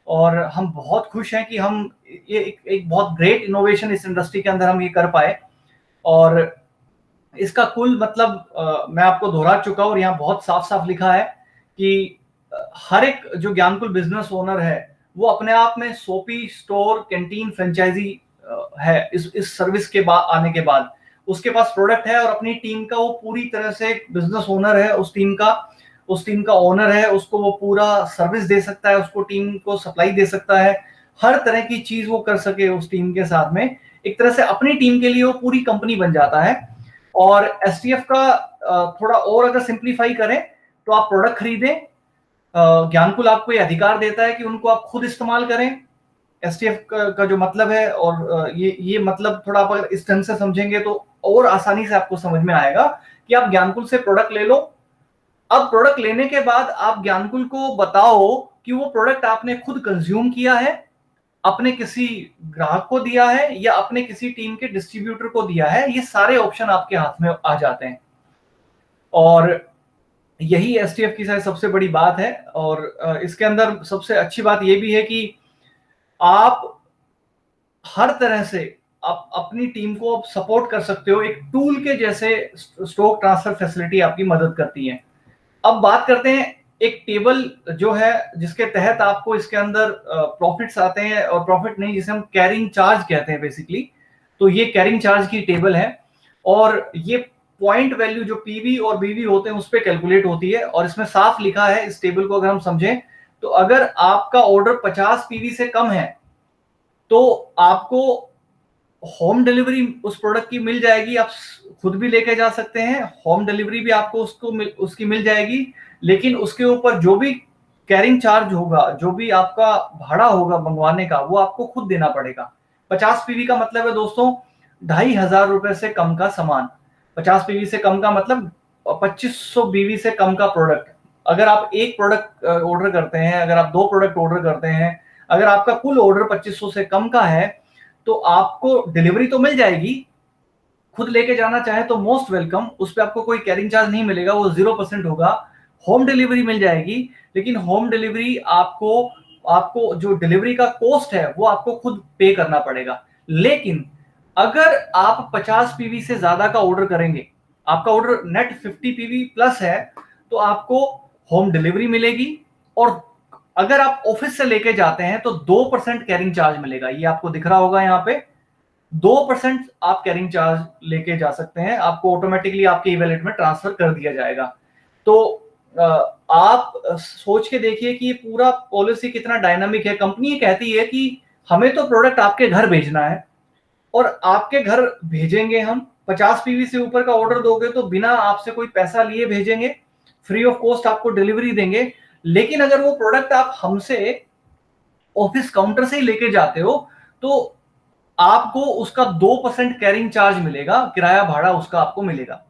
और हम बहुत खुश हैं कि हम ये एक बहुत ग्रेट इनोवेशन इस इंडस्ट्री के अंदर हम ये कर पाए। और इसका कुल मतलब मैं आपको दोहरा चुका हूं, और यहाँ बहुत साफ साफ लिखा है कि हर एक जो ज्ञानकुल बिजनेस ओनर है वो अपने आप में सोपी स्टोर कैंटीन फ्रेंचाइजी है। इस सर्विस के बाद आने के बाद उसके पास प्रोडक्ट है, और अपनी टीम का वो पूरी तरह से बिजनेस ओनर है, उस टीम का ओनर है, उसको वो पूरा सर्विस दे सकता है, उसको टीम को सप्लाई दे सकता है, हर तरह की चीज वो कर सके उस टीम के साथ में। एक तरह से अपनी टीम के लिए वो पूरी कंपनी बन जाता है। और एसटीएफ का थोड़ा और अगर सिंप्लीफाई करें तो आप प्रोडक्ट खरीदें, ज्ञानकुल आपको ये अधिकार देता है कि उनको आप खुद इस्तेमाल करें। एसटीएफ का जो मतलब है, और ये मतलब थोड़ा आप अगर इस ढंग से समझेंगे तो और आसानी से आपको समझ में आएगा कि आप ज्ञानकुल से प्रोडक्ट ले लो। अब प्रोडक्ट लेने के बाद आप ज्ञानकुल को बताओ कि वो प्रोडक्ट आपने खुद कंज्यूम किया है, अपने किसी ग्राहक को दिया है, या अपने किसी टीम के डिस्ट्रीब्यूटर को दिया है। ये सारे ऑप्शन आपके हाथ में आ जाते हैं, और यही एसटीएफ की सबसे बड़ी बात है। और इसके अंदर सबसे अच्छी बात यह भी है कि आप हर तरह से आप अपनी टीम को सपोर्ट कर सकते हो, एक टूल के जैसे स्टॉक ट्रांसफर फैसिलिटी आपकी मदद करती है। अब बात करते हैं एक टेबल जो है जिसके तहत आपको इसके अंदर प्रॉफिट्स आते हैं, और प्रॉफिट नहीं, जिसे हम कैरिंग चार्ज कहते हैं बेसिकली। तो ये कैरिंग चार्ज की टेबल है, और ये पॉइंट वैल्यू जो पीवी और बीवी होते हैं उस पर कैलकुलेट होती है। और इसमें साफ लिखा है, इस टेबल को अगर हम समझें तो अगर आपका ऑर्डर 50 पीवी से कम है तो आपको होम डिलीवरी उस प्रोडक्ट की मिल जाएगी, आप खुद भी लेके जा सकते हैं, होम डिलीवरी भी आपको उसकी मिल जाएगी। लेकिन उसके ऊपर जो भी कैरिंग चार्ज होगा, जो भी आपका भाड़ा होगा मंगवाने का, वो आपको खुद देना पड़ेगा। 50 पीवी का मतलब है दोस्तों 2,500 रुपए से कम का सामान। 50 पीवी से कम का मतलब 2500 बीवी से कम का प्रोडक्ट। अगर आप एक प्रोडक्ट ऑर्डर करते हैं, अगर आप 2 प्रोडक्ट ऑर्डर करते हैं, अगर आपका कुल ऑर्डर 2500 से कम का है तो आपको डिलीवरी तो मिल जाएगी, खुद लेके जाना चाहे तो मोस्ट वेलकम, उस पर आपको कोई कैरिंग चार्ज नहीं मिलेगा, वो 0% होगा। होम डिलीवरी मिल जाएगी, लेकिन होम डिलीवरी आपको जो डिलीवरी का कॉस्ट है वो आपको खुद पे करना पड़ेगा। लेकिन अगर आप 50 पीवी से ज्यादा का ऑर्डर करेंगे, आपका ऑर्डर नेट 50 पीवी प्लस है, तो आपको होम डिलीवरी मिलेगी। और अगर आप ऑफिस से लेके जाते हैं तो 2% कैरिंग चार्ज मिलेगा। ये आपको दिख रहा होगा यहाँ पे, 2% आप कैरिंग चार्ज लेके जा सकते हैं, आपको ऑटोमेटिकली आपके ई वॉलेट में ट्रांसफर कर दिया जाएगा। तो आप सोच के देखिए कि ये पूरा पॉलिसी कितना डायनामिक है। कंपनी ये कहती है कि हमें तो प्रोडक्ट आपके घर भेजना है, और आपके घर भेजेंगे हम, 50 पीवी से ऊपर का ऑर्डर दोगे तो बिना आपसे कोई पैसा लिए भेजेंगे, फ्री ऑफ कॉस्ट आपको डिलीवरी देंगे। लेकिन अगर वो प्रोडक्ट आप हमसे ऑफिस काउंटर से ही लेके जाते हो तो आपको उसका 2% कैरिंग चार्ज मिलेगा, किराया भाड़ा उसका आपको मिलेगा।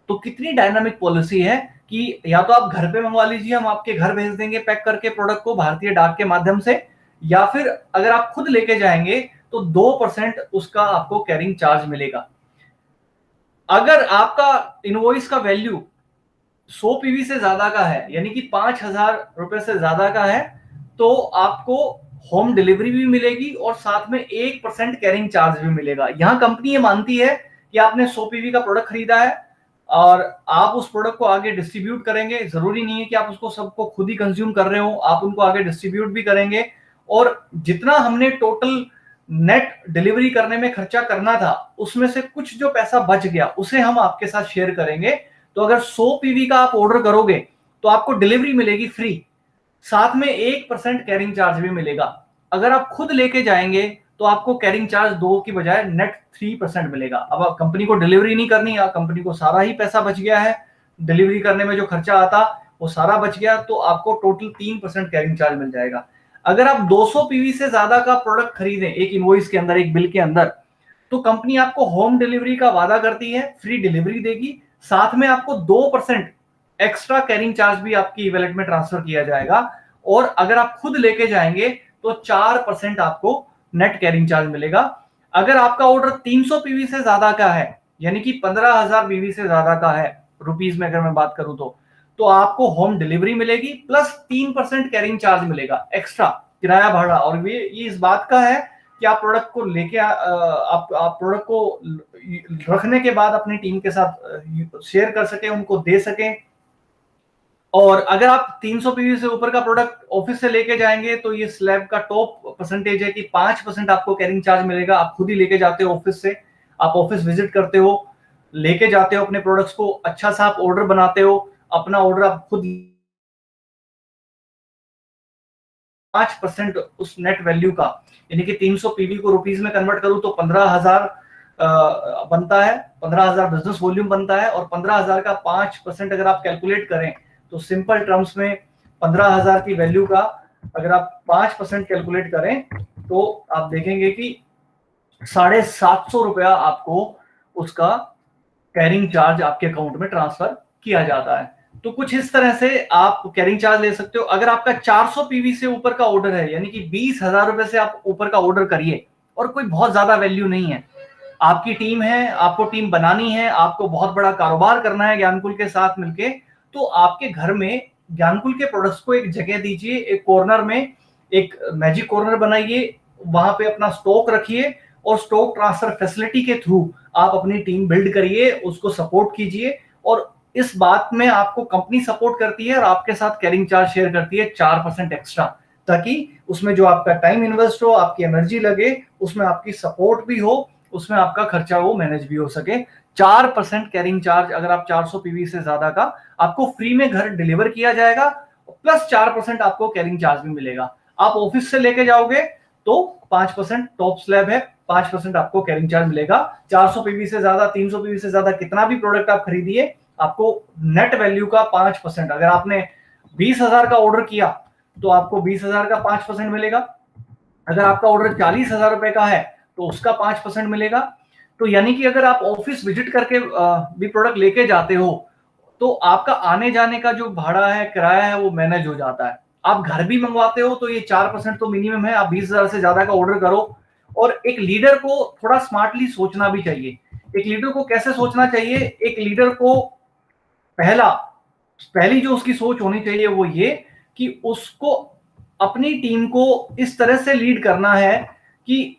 तो कितनी डायनामिक पॉलिसी है कि या तो आप घर पे मंगवा लीजिए, हम आपके घर भेज देंगे पैक करके प्रोडक्ट को भारतीय डाक के माध्यम से, या फिर अगर आप खुद लेके जाएंगे तो 2% उसका आपको कैरिंग चार्ज मिलेगा। अगर आपका इनवॉइस का वैल्यू 100 पीवी से ज्यादा का है, यानी कि 5,000 रुपए से ज्यादा का है, तो आपको होम डिलीवरी भी मिलेगी और साथ में 1% कैरिंग चार्ज भी मिलेगा। यहां कंपनी ये मानती है कि आपने 100 पीवी का प्रोडक्ट खरीदा है और आप उस प्रोडक्ट को आगे डिस्ट्रीब्यूट करेंगे। जरूरी नहीं है कि आप उसको सबको खुद ही कंज्यूम कर रहे हो, आप उनको आगे डिस्ट्रीब्यूट भी करेंगे। और जितना हमने टोटल नेट डिलीवरी करने में खर्चा करना था, उसमें से कुछ जो पैसा बच गया उसे हम आपके साथ शेयर करेंगे। तो अगर 100 पीवी का आप ऑर्डर करोगे तो आपको डिलीवरी मिलेगी फ्री, साथ में 1% कैरिंग चार्ज भी मिलेगा। अगर आप खुद लेके जाएंगे तो आपको कैरिंग चार्ज 2 की बजाय नेट 3% मिलेगा। अब कंपनी को डिलीवरी नहीं करनी है, कंपनी को सारा ही पैसा बच गया है, डिलीवरी करने में जो खर्चा आता वो सारा बच गया, तो आपको टोटल 3% कैरिंग चार्ज मिल जाएगा। अगर आप 200 पीवी से ज्यादा का प्रोडक्ट खरीदें एक इनवॉइस के अंदर, एक बिल के अंदर, तो कंपनी आपको होम डिलीवरी का वादा करती है, फ्री डिलीवरी देगी, साथ में आपको 2% एक्स्ट्रा कैरिंग चार्ज भी आपकी वॉलेट में ट्रांसफर किया जाएगा। और अगर आप खुद लेके जाएंगे तो 4% आपको नेट कैरिंग चार्ज मिलेगा। अगर आपका ऑर्डर 300 पीवी से ज्यादा का है, यानी कि 15,000 पीवी से ज्यादा का है रुपीस में अगर मैं बात करूं, तो आपको होम डिलीवरी मिलेगी प्लस 3% कैरिंग चार्ज मिलेगा एक्स्ट्रा किराया भाड़ा। और ये इस बात का है कि आप प्रोडक्ट को लेके आप प्रोडक्ट को रखने के बाद अपनी टीम के साथ शेयर कर सके, उनको दे सके। और अगर आप 300 पीवी से ऊपर का प्रोडक्ट ऑफिस से लेके जाएंगे तो ये स्लैब का टॉप परसेंटेज है कि 5% आपको कैरिंग चार्ज मिलेगा। आप खुद ही लेके जाते हो ऑफिस से, आप ऑफिस विजिट करते हो, लेके जाते हो अपने प्रोडक्ट्स को, अच्छा सा आप ऑर्डर बनाते हो, अपना ऑर्डर आप खुद 5% उस नेट वैल्यू का, यानी कि 300 पीवी को रुपीस में कन्वर्ट करूं तो 15,000 बनता है, 15,000 बिजनेस वॉल्यूम बनता है। और 15,000 का 5% अगर आप कैलकुलेट करें तो सिंपल टर्म्स में 15,000 की वैल्यू का अगर आप 5% कैलकुलेट करें तो आप देखेंगे कि 750 रुपया आपको उसका कैरिंग चार्ज आपके अकाउंट में ट्रांसफर किया जाता है। तो कुछ इस तरह से आप कैरिंग चार्ज ले सकते हो। अगर आपका 400 पीवी से ऊपर का ऑर्डर है, यानी कि 20,000 रुपए से आप ऊपर का ऑर्डर करिए और कोई बहुत ज्यादा वैल्यू नहीं है, आपकी टीम है, आपको टीम बनानी है, आपको बहुत बड़ा कारोबार करना है ज्ञानकुल के साथ मिलके, तो आपके घर में ज्ञानकुल के प्रोडक्ट्स को एक जगह दीजिए, एक कॉर्नर में एक मैजिक कॉर्नर बनाइए, वहां पे अपना स्टॉक रखिए और स्टॉक ट्रांसफर फैसिलिटी के थ्रू आप अपनी टीम बिल्ड करिए, उसको सपोर्ट कीजिए। और इस बात में आपको कंपनी सपोर्ट करती है और आपके साथ कैरिंग चार्ज शेयर करती है 4% एक्स्ट्रा, ताकि उसमें जो आपका टाइम इन्वेस्ट हो, आपकी एनर्जी लगे, उसमें आपकी सपोर्ट भी हो, उसमें आपका खर्चा वो मैनेज भी हो सके। 4% कैरिंग चार्ज अगर आप 400 पीवी से ज्यादा का, आपको फ्री में घर डिलीवर किया जाएगा, प्लस 4% आपको कैरिंग चार्ज भी मिलेगा। आप ऑफिस से लेके जाओगे तो 5% टॉप स्लैब है, 5% आपको कैरिंग चार्ज मिलेगा। 400 पीवी से ज्यादा, 300 पीवी से ज्यादा कितना भी प्रोडक्ट आप खरीदिए, आपको नेट वैल्यू का 5%, अगर आपने 20,000 का ऑर्डर किया तो आपको 20,000 का 5% मिलेगा। अगर आपका ऑर्डर 40,000 रुपए का है तो उसका 5% मिलेगा। तो यानी कि अगर आप ऑफिस विजिट करके भी प्रोडक्ट लेके जाते हो तो आपका आने जाने का जो भाड़ा है, किराया है, वो मैनेज हो जाता है। आप घर भी मंगवाते हो तो ये 4% तो मिनिमम है। आप 20,000 से ज्यादा का ऑर्डर करो। और एक लीडर को थोड़ा स्मार्टली सोचना भी चाहिए। एक लीडर को कैसे सोचना चाहिए? एक लीडर को पहली जो उसकी सोच होनी चाहिए वो ये कि उसको अपनी टीम को इस तरह से लीड करना है कि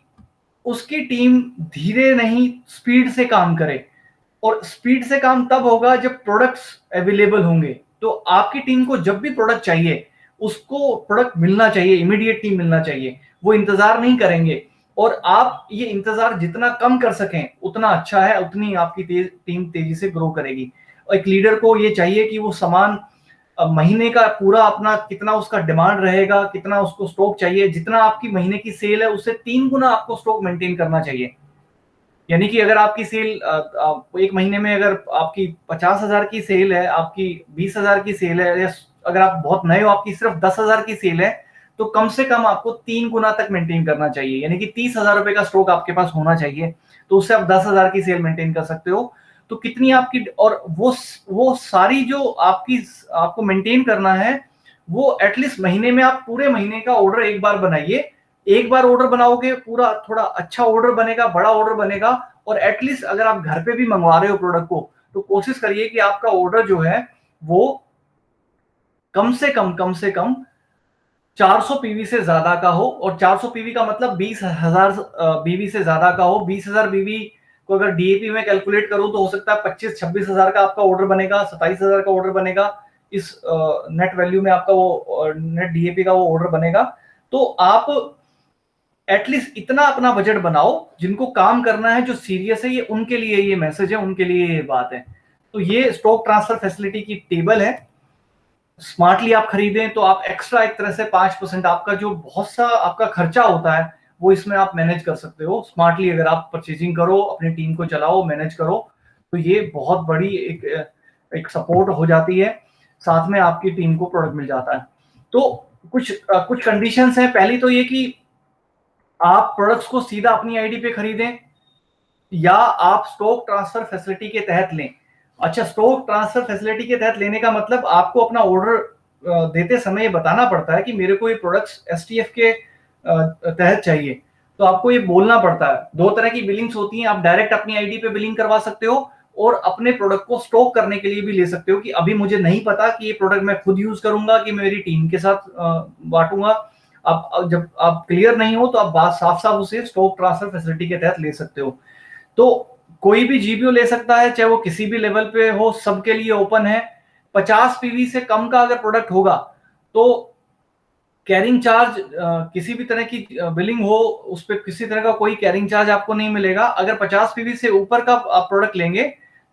उसकी टीम धीरे नहीं, स्पीड से काम करे। और स्पीड से काम तब होगा जब प्रोडक्ट्स अवेलेबल होंगे। तो आपकी टीम को जब भी प्रोडक्ट चाहिए, उसको प्रोडक्ट मिलना चाहिए, इमीडिएट टीम मिलना चाहिए, वो इंतजार नहीं करेंगे। और आप ये इंतजार जितना कम कर सकें उतना अच्छा है, उतनी आपकी टीम तेजी से ग्रो करेगी। और एक लीडर को ये चाहिए कि वो सामान महीने का पूरा अपना कितना उसका डिमांड रहेगा, कितना उसको स्टॉक चाहिए, जितना आपकी महीने की सेल है उससे 3 गुना आपको स्टॉक मेंटेन करना चाहिए। यानी कि अगर आपकी सेल एक महीने में अगर आपकी 50,000 की सेल है, आपकी 20,000 की सेल है, या अगर आप बहुत नए हो आपकी सिर्फ 10,000 की सेल है, तो कम से कम आपको 3 गुना तक मेंटेन करना चाहिए। यानी कि 30,000 रुपए का स्टॉक आपके पास होना चाहिए। तो उससे आप 10,000 की सेल मेंटेन कर सकते हो। तो कितनी आपकी, और वो सारी जो आपको मेंटेन करना है, वो एटलीस्ट महीने में आप पूरे महीने का ऑर्डर एक बार बनाइए। एक बार ऑर्डर बनाओगे, पूरा थोड़ा अच्छा ऑर्डर बनेगा, बड़ा ऑर्डर बनेगा। और एटलीस्ट अगर आप घर पे भी मंगवा रहे हो प्रोडक्ट को, तो कोशिश करिए कि आपका ऑर्डर जो है वो कम से कम 400 पीवी से ज्यादा का हो। और 400 पीवी का मतलब 20,000 बीवी से ज्यादा का हो। 20,000 बीवी को अगर डीएपी में कैलकुलेट करूं तो हो सकता है 25-26,000 का आपका ऑर्डर बनेगा, 27,000 का ऑर्डर बनेगा। इस नेट वैल्यू में आपका वो नेट डीएपी का वो ऑर्डर बनेगा। तो आप एटलीस्ट इतना अपना बजट बनाओ। जिनको काम करना है, जो सीरियस है, ये उनके लिए ये मैसेज है, उनके लिए ये बात है। तो ये स्टॉक ट्रांसफर फैसिलिटी की टेबल है। स्मार्टली आप खरीदें तो आप एक्स्ट्रा एक तरह से 5% आपका जो बहुत सा आपका खर्चा होता है वो इसमें आप मैनेज कर सकते हो स्मार्टली। अगर आप परचेजिंग करो, अपनी टीम को चलाओ, मैनेज करो, तो ये बहुत बड़ी एक सपोर्ट हो जाती है, साथ में आपकी टीम को प्रोडक्ट मिल जाता है। तो कुछ कंडीशंस हैं। पहली तो ये कि आप प्रोडक्ट्स को सीधा अपनी आईडी पे खरीदें या आप स्टॉक ट्रांसफर फैसिलिटी के तहत लें। अच्छा, स्टॉक ट्रांसफर फैसिलिटी के तहत लेने का मतलब आपको अपना ऑर्डर देते समय ये बताना पड़ता है कि मेरे को ये प्रोडक्ट्स एसटीएफ के तहत चाहिए, तो आपको ये बोलना पड़ता है। दो तरह की बिलिंग्स होती हैं, आप डायरेक्ट अपनी आईडी पे बिलिंग करवा सकते हो और अपने प्रोडक्ट को स्टॉक करने के लिए भी ले सकते हो कि अभी मुझे नहीं पता कि ये प्रोडक्ट मैं खुद यूज करूंगा कि मेरी टीम के साथ बांटूंगा। आप जब आप क्लियर नहीं हो तो आप बात साफ साफ उसे स्टॉक ट्रांसफर फैसिलिटी के तहत ले सकते हो। तो कोई भी जीबीओ ले सकता है, चाहे वो किसी भी लेवल पे हो, सबके लिए ओपन है। 50 पीवी से कम का अगर प्रोडक्ट होगा तो कैरिंग चार्ज, किसी भी तरह की बिलिंग हो उस पर किसी तरह का कोई कैरिंग चार्ज आपको नहीं मिलेगा। अगर 50 पीवी से ऊपर का आप प्रोडक्ट लेंगे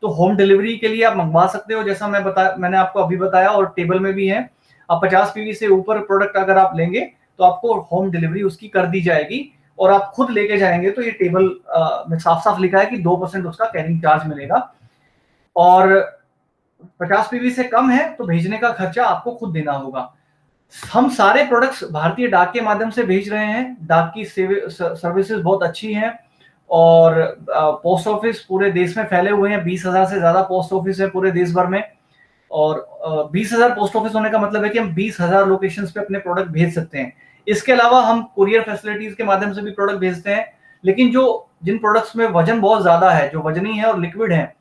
तो होम डिलीवरी के लिए आप मंगवा सकते हो, जैसा मैंने आपको अभी बताया और टेबल में भी है। अब 50 पीवी से ऊपर प्रोडक्ट अगर आप लेंगे तो आपको होम डिलीवरी उसकी कर दी जाएगी और आप खुद लेके जाएंगे तो ये टेबल में साफ साफ लिखा है कि 2% उसका कैरिंग चार्ज मिलेगा। और 50 पीवी से कम है तो भेजने का खर्चा आपको खुद देना होगा। हम सारे प्रोडक्ट्स भारतीय डाक के माध्यम से भेज रहे हैं। डाक की सर्विसेज बहुत अच्छी हैं और पोस्ट ऑफिस पूरे देश में फैले हुए हैं। 20,000 से ज्यादा पोस्ट ऑफिस है पूरे देश भर में। और 20,000 पोस्ट ऑफिस होने का मतलब है कि हम 20,000 लोकेशंस पे अपने प्रोडक्ट भेज सकते हैं। इसके अलावा हम कुरियर फैसिलिटीज के माध्यम से भी प्रोडक्ट भेजते हैं। लेकिन जिन प्रोडक्ट्स में वजन बहुत ज्यादा है, जो वजनी है और लिक्विड है,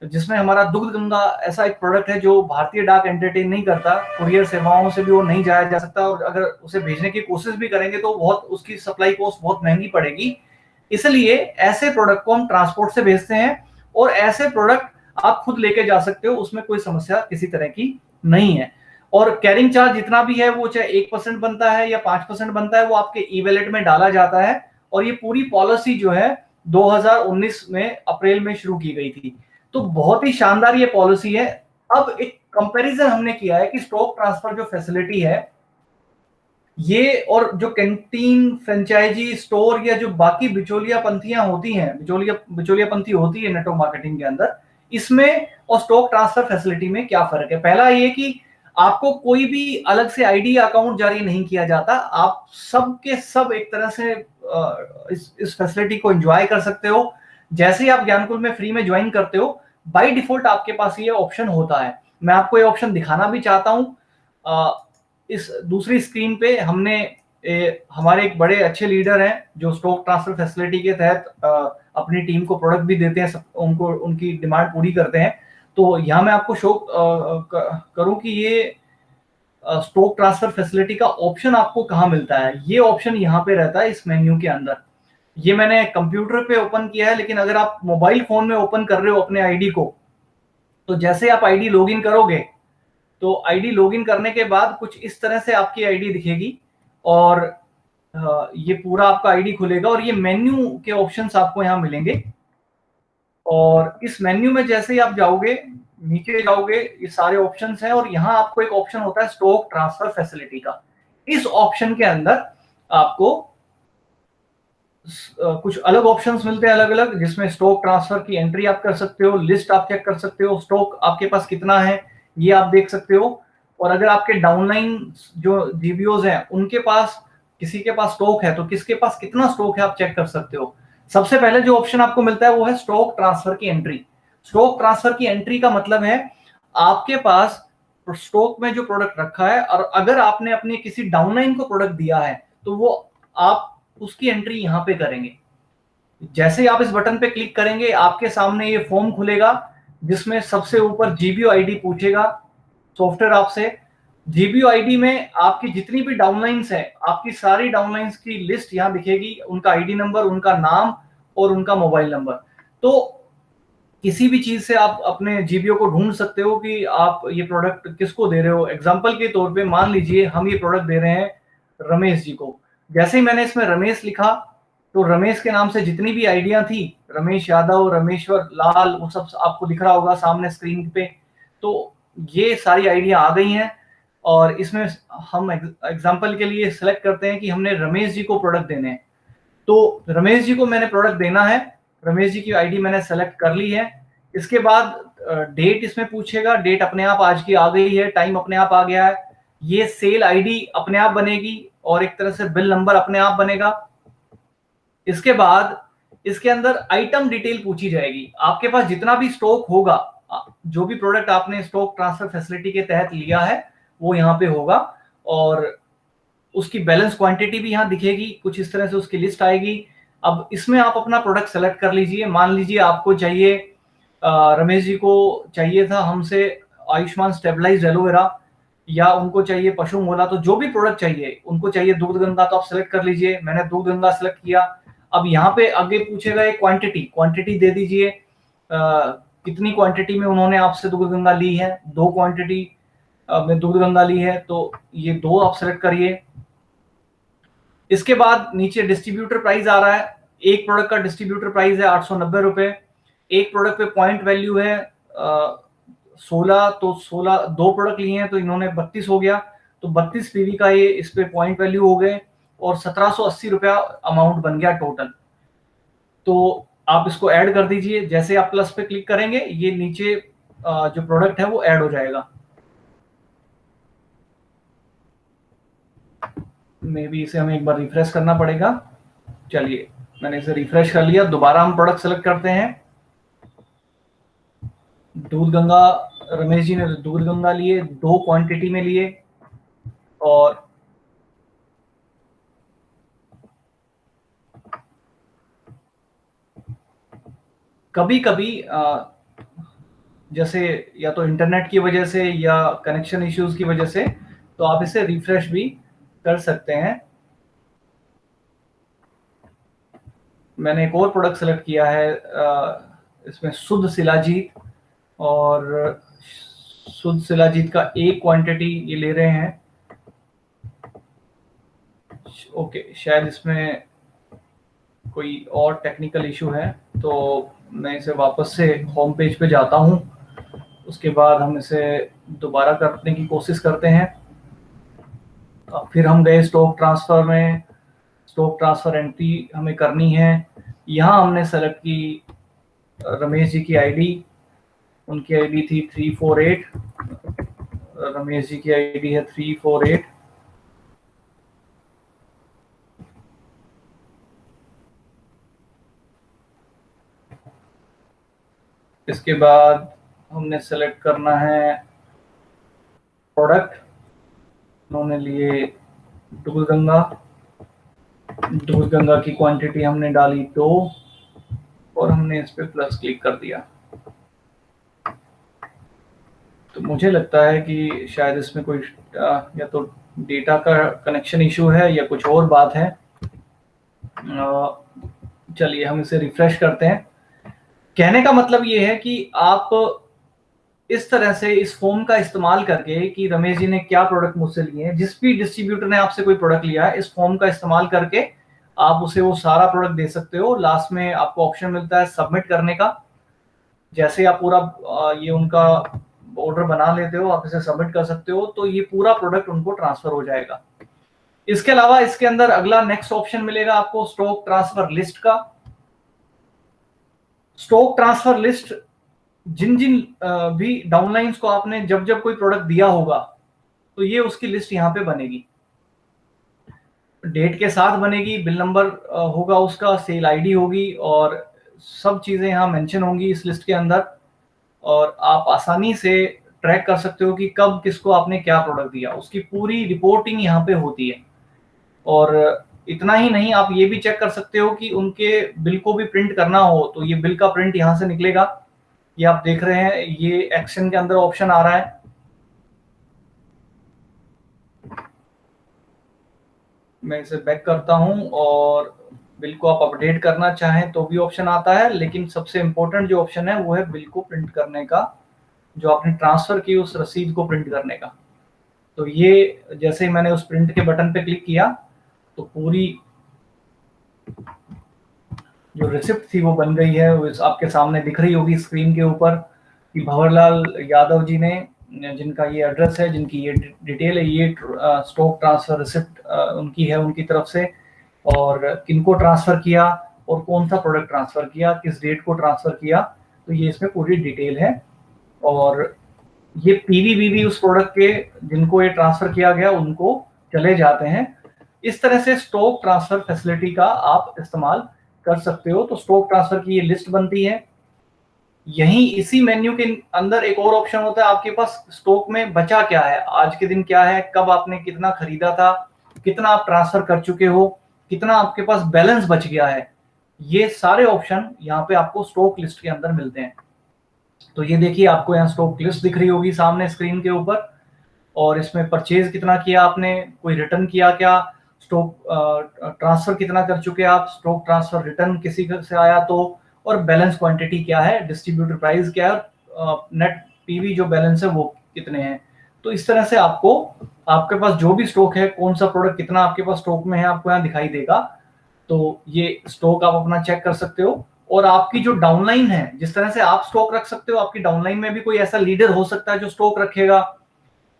जिसमें हमारा दुग्ध गंगा ऐसा एक प्रोडक्ट है जो भारतीय डाक एंटरटेन नहीं करता, कुरियर सेवाओं से भी वो नहीं जाया जा सकता और अगर उसे भेजने की कोशिश भी करेंगे तो बहुत उसकी सप्लाई कॉस्ट बहुत महंगी पड़ेगी। इसलिए ऐसे प्रोडक्ट को हम ट्रांसपोर्ट से भेजते हैं और ऐसे प्रोडक्ट आप खुद लेके जा सकते हो, उसमें कोई समस्या किसी तरह की नहीं है। और कैरिंग चार्ज जितना भी है वो चाहे 1% बनता है या 5% बनता है, वो आपके ई वैलेट में डाला जाता है। और ये पूरी पॉलिसी जो है 2019 में अप्रैल में शुरू की गई थी। तो बहुत ही शानदार ये पॉलिसी है। अब एक कंपैरिजन हमने किया है कि स्टॉक ट्रांसफर जो फैसिलिटी है ये और जो कैंटीन, फ्रेंचाइजी स्टोर या जो बाकी बिचौलिया पंथियां होती हैं, बिचौलिया पंथी होती है नेटवर्क मार्केटिंग के अंदर, इसमें और स्टॉक ट्रांसफर फैसिलिटी में क्या फर्क है। पहला ये कि आपको कोई भी अलग से आईडी अकाउंट जारी नहीं किया जाता। आप सब के सब एक तरह से इस फैसिलिटी को एंजॉय कर सकते हो। जैसे ही आप ज्ञानकुल में फ्री में ज्वाइन करते हो, बाय डिफॉल्ट आपके पास ये ऑप्शन होता है। मैं आपको ये ऑप्शन दिखाना भी चाहता हूं। इस दूसरी स्क्रीन पे हमने हमारे एक बड़े अच्छे लीडर हैं जो स्टॉक ट्रांसफर फैसिलिटी के तहत अपनी टीम को प्रोडक्ट भी देते हैं, उनको उनकी डिमांड पूरी करते हैं। तो यहाँ मैं आपको शो करूं कि ये स्टॉक ट्रांसफर फैसिलिटी का ऑप्शन आपको कहाँ मिलता है। ये ऑप्शन यहाँ पे रहता है इस मेन्यू के अंदर। ये मैंने कंप्यूटर पे ओपन किया है, लेकिन अगर आप मोबाइल फोन में ओपन कर रहे हो अपने आईडी को, तो जैसे आप आईडी लॉगिन करोगे तो आईडी लॉगिन करने के बाद कुछ इस तरह से आपकी आईडी दिखेगी और ये पूरा आपका आईडी खुलेगा और ये मेन्यू के ऑप्शंस आपको यहाँ मिलेंगे। और इस मेन्यू में जैसे ही आप जाओगे, नीचे जाओगे, ये सारे ऑप्शंस हैं और यहाँ आपको एक ऑप्शन होता है स्टॉक ट्रांसफर फैसिलिटी का। इस ऑप्शन के अंदर आपको कुछ अलग ऑप्शंस मिलते हैं अलग अलग, जिसमें स्टॉक ट्रांसफर की एंट्री आप कर सकते हो, लिस्ट आप चेक कर सकते हो, स्टॉक आपके पास कितना है ये आप देख सकते हो। और अगर आपके डाउनलाइन जो जीबीओज हैं उनके पास, किसी के पास स्टॉक है तो किसके पास कितना स्टॉक है आप चेक कर सकते हो। सबसे पहले जो ऑप्शन आपको मिलता है वो है स्टॉक ट्रांसफर की एंट्री। स्टॉक ट्रांसफर की एंट्री का मतलब है आपके पास स्टॉक में जो प्रोडक्ट रखा है और अगर आपने अपने किसी डाउनलाइन को प्रोडक्ट दिया है तो वो आप उसकी एंट्री यहां पे करेंगे। जैसे ही आप इस बटन पे क्लिक करेंगे आपके सामने ये फॉर्म खुलेगा जिसमें सबसे ऊपर जीबीओ आईडी पूछेगा सॉफ्टवेयर आपसे। जीबीओ आईडी में आपकी जितनी भी डाउनलाइंस है, आपकी सारी डाउनलाइंस की लिस्ट यहाँ दिखेगी, उनका आईडी नंबर, उनका नाम और उनका मोबाइल नंबर। तो किसी भी चीज से आप अपने जीबीओ को ढूंढ सकते हो कि आप ये प्रोडक्ट किसको दे रहे हो। एग्जांपल के तौर पे मान लीजिए हम ये प्रोडक्ट दे रहे हैं रमेश जी को। जैसे ही मैंने इसमें रमेश लिखा तो रमेश के नाम से जितनी भी आइडिया थी, रमेश यादव, रमेश्वर लाल, वो सब आपको दिख रहा होगा सामने स्क्रीन पे। तो ये सारी आइडिया आ गई हैं और इसमें हम एग्जांपल के लिए सिलेक्ट करते हैं कि हमने रमेश जी को प्रोडक्ट देने हैं। तो रमेश जी को मैंने प्रोडक्ट देना है, रमेश जी की आईडी मैंने सेलेक्ट कर ली है। इसके बाद डेट इसमें पूछेगा, डेट अपने आप आज की आ गई है, टाइम अपने आप आ गया है। ये सेल आईडी अपने आप बनेगी और एक तरह से बिल नंबर अपने आप बनेगा। इसके बाद इसके अंदर आइटम डिटेल पूछी जाएगी। आपके पास जितना भी स्टॉक होगा, जो भी प्रोडक्ट आपने स्टॉक ट्रांसफर फैसिलिटी के तहत लिया है वो यहाँ पे होगा, और उसकी बैलेंस क्वांटिटी भी यहाँ दिखेगी, कुछ इस तरह से उसकी लिस्ट आएगी। अब इसमें आप अपना प्रोडक्ट सेलेक्ट कर लीजिए। मान लीजिए आपको चाहिए, रमेश जी को चाहिए था हमसे आयुष्मान स्टेबलाइज्ड एलोवेरा, या उनको चाहिए पशु मोला, तो जो भी प्रोडक्ट चाहिए, उनको चाहिए दूध गंगा, तो आप सेलेक्ट कर लीजिए। मैंने दूध गंगा सेलेक्ट किया। अब यहाँ पे आगे पूछेगा एक क्वांटिटी दे दीजिए, कितनी क्वांटिटी में उन्होंने आपसे दूध गंगा ली है। 2 क्वांटिटी में दूध गंगा ली है, तो ये 2 आप सेलेक्ट करिए। इसके बाद नीचे डिस्ट्रीब्यूटर प्राइस आ रहा है। एक प्रोडक्ट का डिस्ट्रीब्यूटर प्राइस है 890 रुपए। एक प्रोडक्ट पे पॉइंट वैल्यू है 16, तो 16 2 प्रोडक्ट लिए हैं तो इन्होंने 32 हो गया, तो 32 पीवी का ये इस पे पॉइंट वैल्यू हो गए, और 1780 रुपया अमाउंट बन गया टोटल। तो आप इसको ऐड कर दीजिए। जैसे आप प्लस पे क्लिक करेंगे, ये नीचे जो प्रोडक्ट है वो ऐड हो जाएगा। मे बी इसे हमें एक बार रिफ्रेश करना पड़ेगा। चलिए, मैंने इसे रिफ्रेश कर लिया। दोबारा हम प्रोडक्ट सेलेक्ट करते हैं। दूध गंगा, रमेश जी ने दूध गंगा लिए, 2 क्वांटिटी में लिए, और कभी कभी जैसे या तो इंटरनेट की वजह से या कनेक्शन इश्यूज की वजह से, तो आप इसे रिफ्रेश भी कर सकते हैं। मैंने एक और प्रोडक्ट सेलेक्ट किया है, इसमें शुद्ध शिलाजीत, और शुद्ध शिलाजीत का 1 क्वांटिटी ये ले रहे हैं। ओके, शायद इसमें कोई और टेक्निकल इशू है, तो मैं इसे वापस से होम पेज पे जाता हूँ। उसके बाद हम इसे दोबारा करने की कोशिश करते हैं। फिर हम गए स्टॉक ट्रांसफर में। स्टॉक ट्रांसफर एंट्री हमें करनी है। यहाँ हमने सेलेक्ट की रमेश जी की आईडी। उनकी आईडी थी 348, रमेश जी की आईडी है 348। इसके बाद हमने सेलेक्ट करना है प्रोडक्ट। उन्होंने लिए दूध गंगा। दूध गंगा की क्वांटिटी हमने डाली 2, और हमने इस पे प्लस क्लिक कर दिया। तो मुझे लगता है कि शायद इसमें कोई या तो डेटा का कनेक्शन इशू है या कुछ और बात है। चलिए हम इसे रिफ्रेश करते हैं। कहने का मतलब ये है कि आप इस तरह से इस फॉर्म का इस्तेमाल करके, कि रमेश जी ने क्या प्रोडक्ट मुझसे लिए हैं, जिस भी डिस्ट्रीब्यूटर ने आपसे कोई प्रोडक्ट लिया है, इस फॉर्म का इस्तेमाल करके आप उसे वो सारा प्रोडक्ट दे सकते हो। लास्ट में आपको ऑप्शन मिलता है सबमिट करने का। जैसे आप पूरा ये उनका ऑर्डर बना लेते हो, आप इसे सबमिट कर सकते हो, तो ये पूरा प्रोडक्ट उनको ट्रांसफर हो जाएगा। इसके अलावा इसके अंदर अगला नेक्स्ट ऑप्शन मिलेगा आपको स्टॉक ट्रांसफर लिस्ट का। स्टॉक ट्रांसफर लिस्ट जिन जिन भी डाउनलाइंस को आपने जब जब कोई प्रोडक्ट दिया होगा, तो ये उसकी लिस्ट यहाँ पे बनेगी। डेट के साथ बनेगी, बिल नंबर होगा उसका, सेल आईडी होगी, और सब चीजें यहाँ मेंशन होंगी इस लिस्ट के अंदर, और आप आसानी से ट्रैक कर सकते हो कि कब किसको आपने क्या प्रोडक्ट दिया। उसकी पूरी रिपोर्टिंग यहाँ पे होती है। और इतना ही नहीं, आप ये भी चेक कर सकते हो कि उनके बिल को भी प्रिंट करना हो, तो ये बिल का प्रिंट यहाँ से निकलेगा। ये आप देख रहे हैं, ये एक्शन के अंदर ऑप्शन आ रहा है। मैं इसे बैक करता हूं, और बिल को आप अपडेट करना चाहें तो भी ऑप्शन आता है, लेकिन सबसे इंपॉर्टेंट जो ऑप्शन है वो है बिल को प्रिंट करने का, जो आपने ट्रांसफर की उस रसीद को प्रिंट करने का। तो ये जैसे ही मैंने उस प्रिंट के बटन पे क्लिक किया, तो पूरी जो रिसिप्ट थी वो बन गई है। वो आपके सामने दिख रही होगी स्क्रीन के ऊपर कि भंवरलाल यादव जी ने, जिनका ये एड्रेस है, जिनकी ये डिटेल है, ये स्टॉक ट्रांसफर रिसिप्ट उनकी है, उनकी तरफ से। और किनको ट्रांसफर किया और कौन सा प्रोडक्ट ट्रांसफर किया, किस डेट को ट्रांसफर किया, तो ये इसमें पूरी डिटेल है। और ये पीवी उस प्रोडक्ट के जिनको ये ट्रांसफर किया गया उनको चले जाते हैं। इस तरह से स्टॉक ट्रांसफर फैसिलिटी का आप इस्तेमाल कर सकते हो। तो स्टॉक ट्रांसफर की ये लिस्ट बनती है। यहीं इसी मेन्यू के अंदर एक और ऑप्शन होता है आपके पास, स्टॉक में बचा क्या है, आज के दिन क्या है, कब आपने कितना खरीदा था, कितना आप ट्रांसफर कर चुके हो, कितना आपके पास बैलेंस बच गया है। ये सारे ऑप्शन यहाँ पे आपको स्टॉक लिस्ट के अंदर मिलते हैं। तो ये देखिए आपको यहाँ स्टॉक लिस्ट दिख रही होगी सामने स्क्रीन के ऊपर, और इसमें परचेज कितना किया आपने, कोई रिटर्न किया क्या, स्टॉक ट्रांसफर कितना कर चुके हैं आप, स्टॉक ट्रांसफर रिटर्न किसी से आया तो, और बैलेंस क्वांटिटी क्या है, डिस्ट्रीब्यूटर प्राइस क्या है, नेट पीवी जो बैलेंस है वो कितने हैं। तो इस तरह से आपको आपके पास जो भी स्टॉक है, कौन सा प्रोडक्ट कितना आपके पास स्टॉक में है, आपको यहाँ दिखाई देगा। तो ये स्टॉक आप अपना चेक कर सकते हो। और आपकी जो डाउनलाइन है, जिस तरह से आप स्टॉक रख सकते हो, आपकी डाउनलाइन में भी कोई ऐसा लीडर हो सकता है जो स्टॉक रखेगा,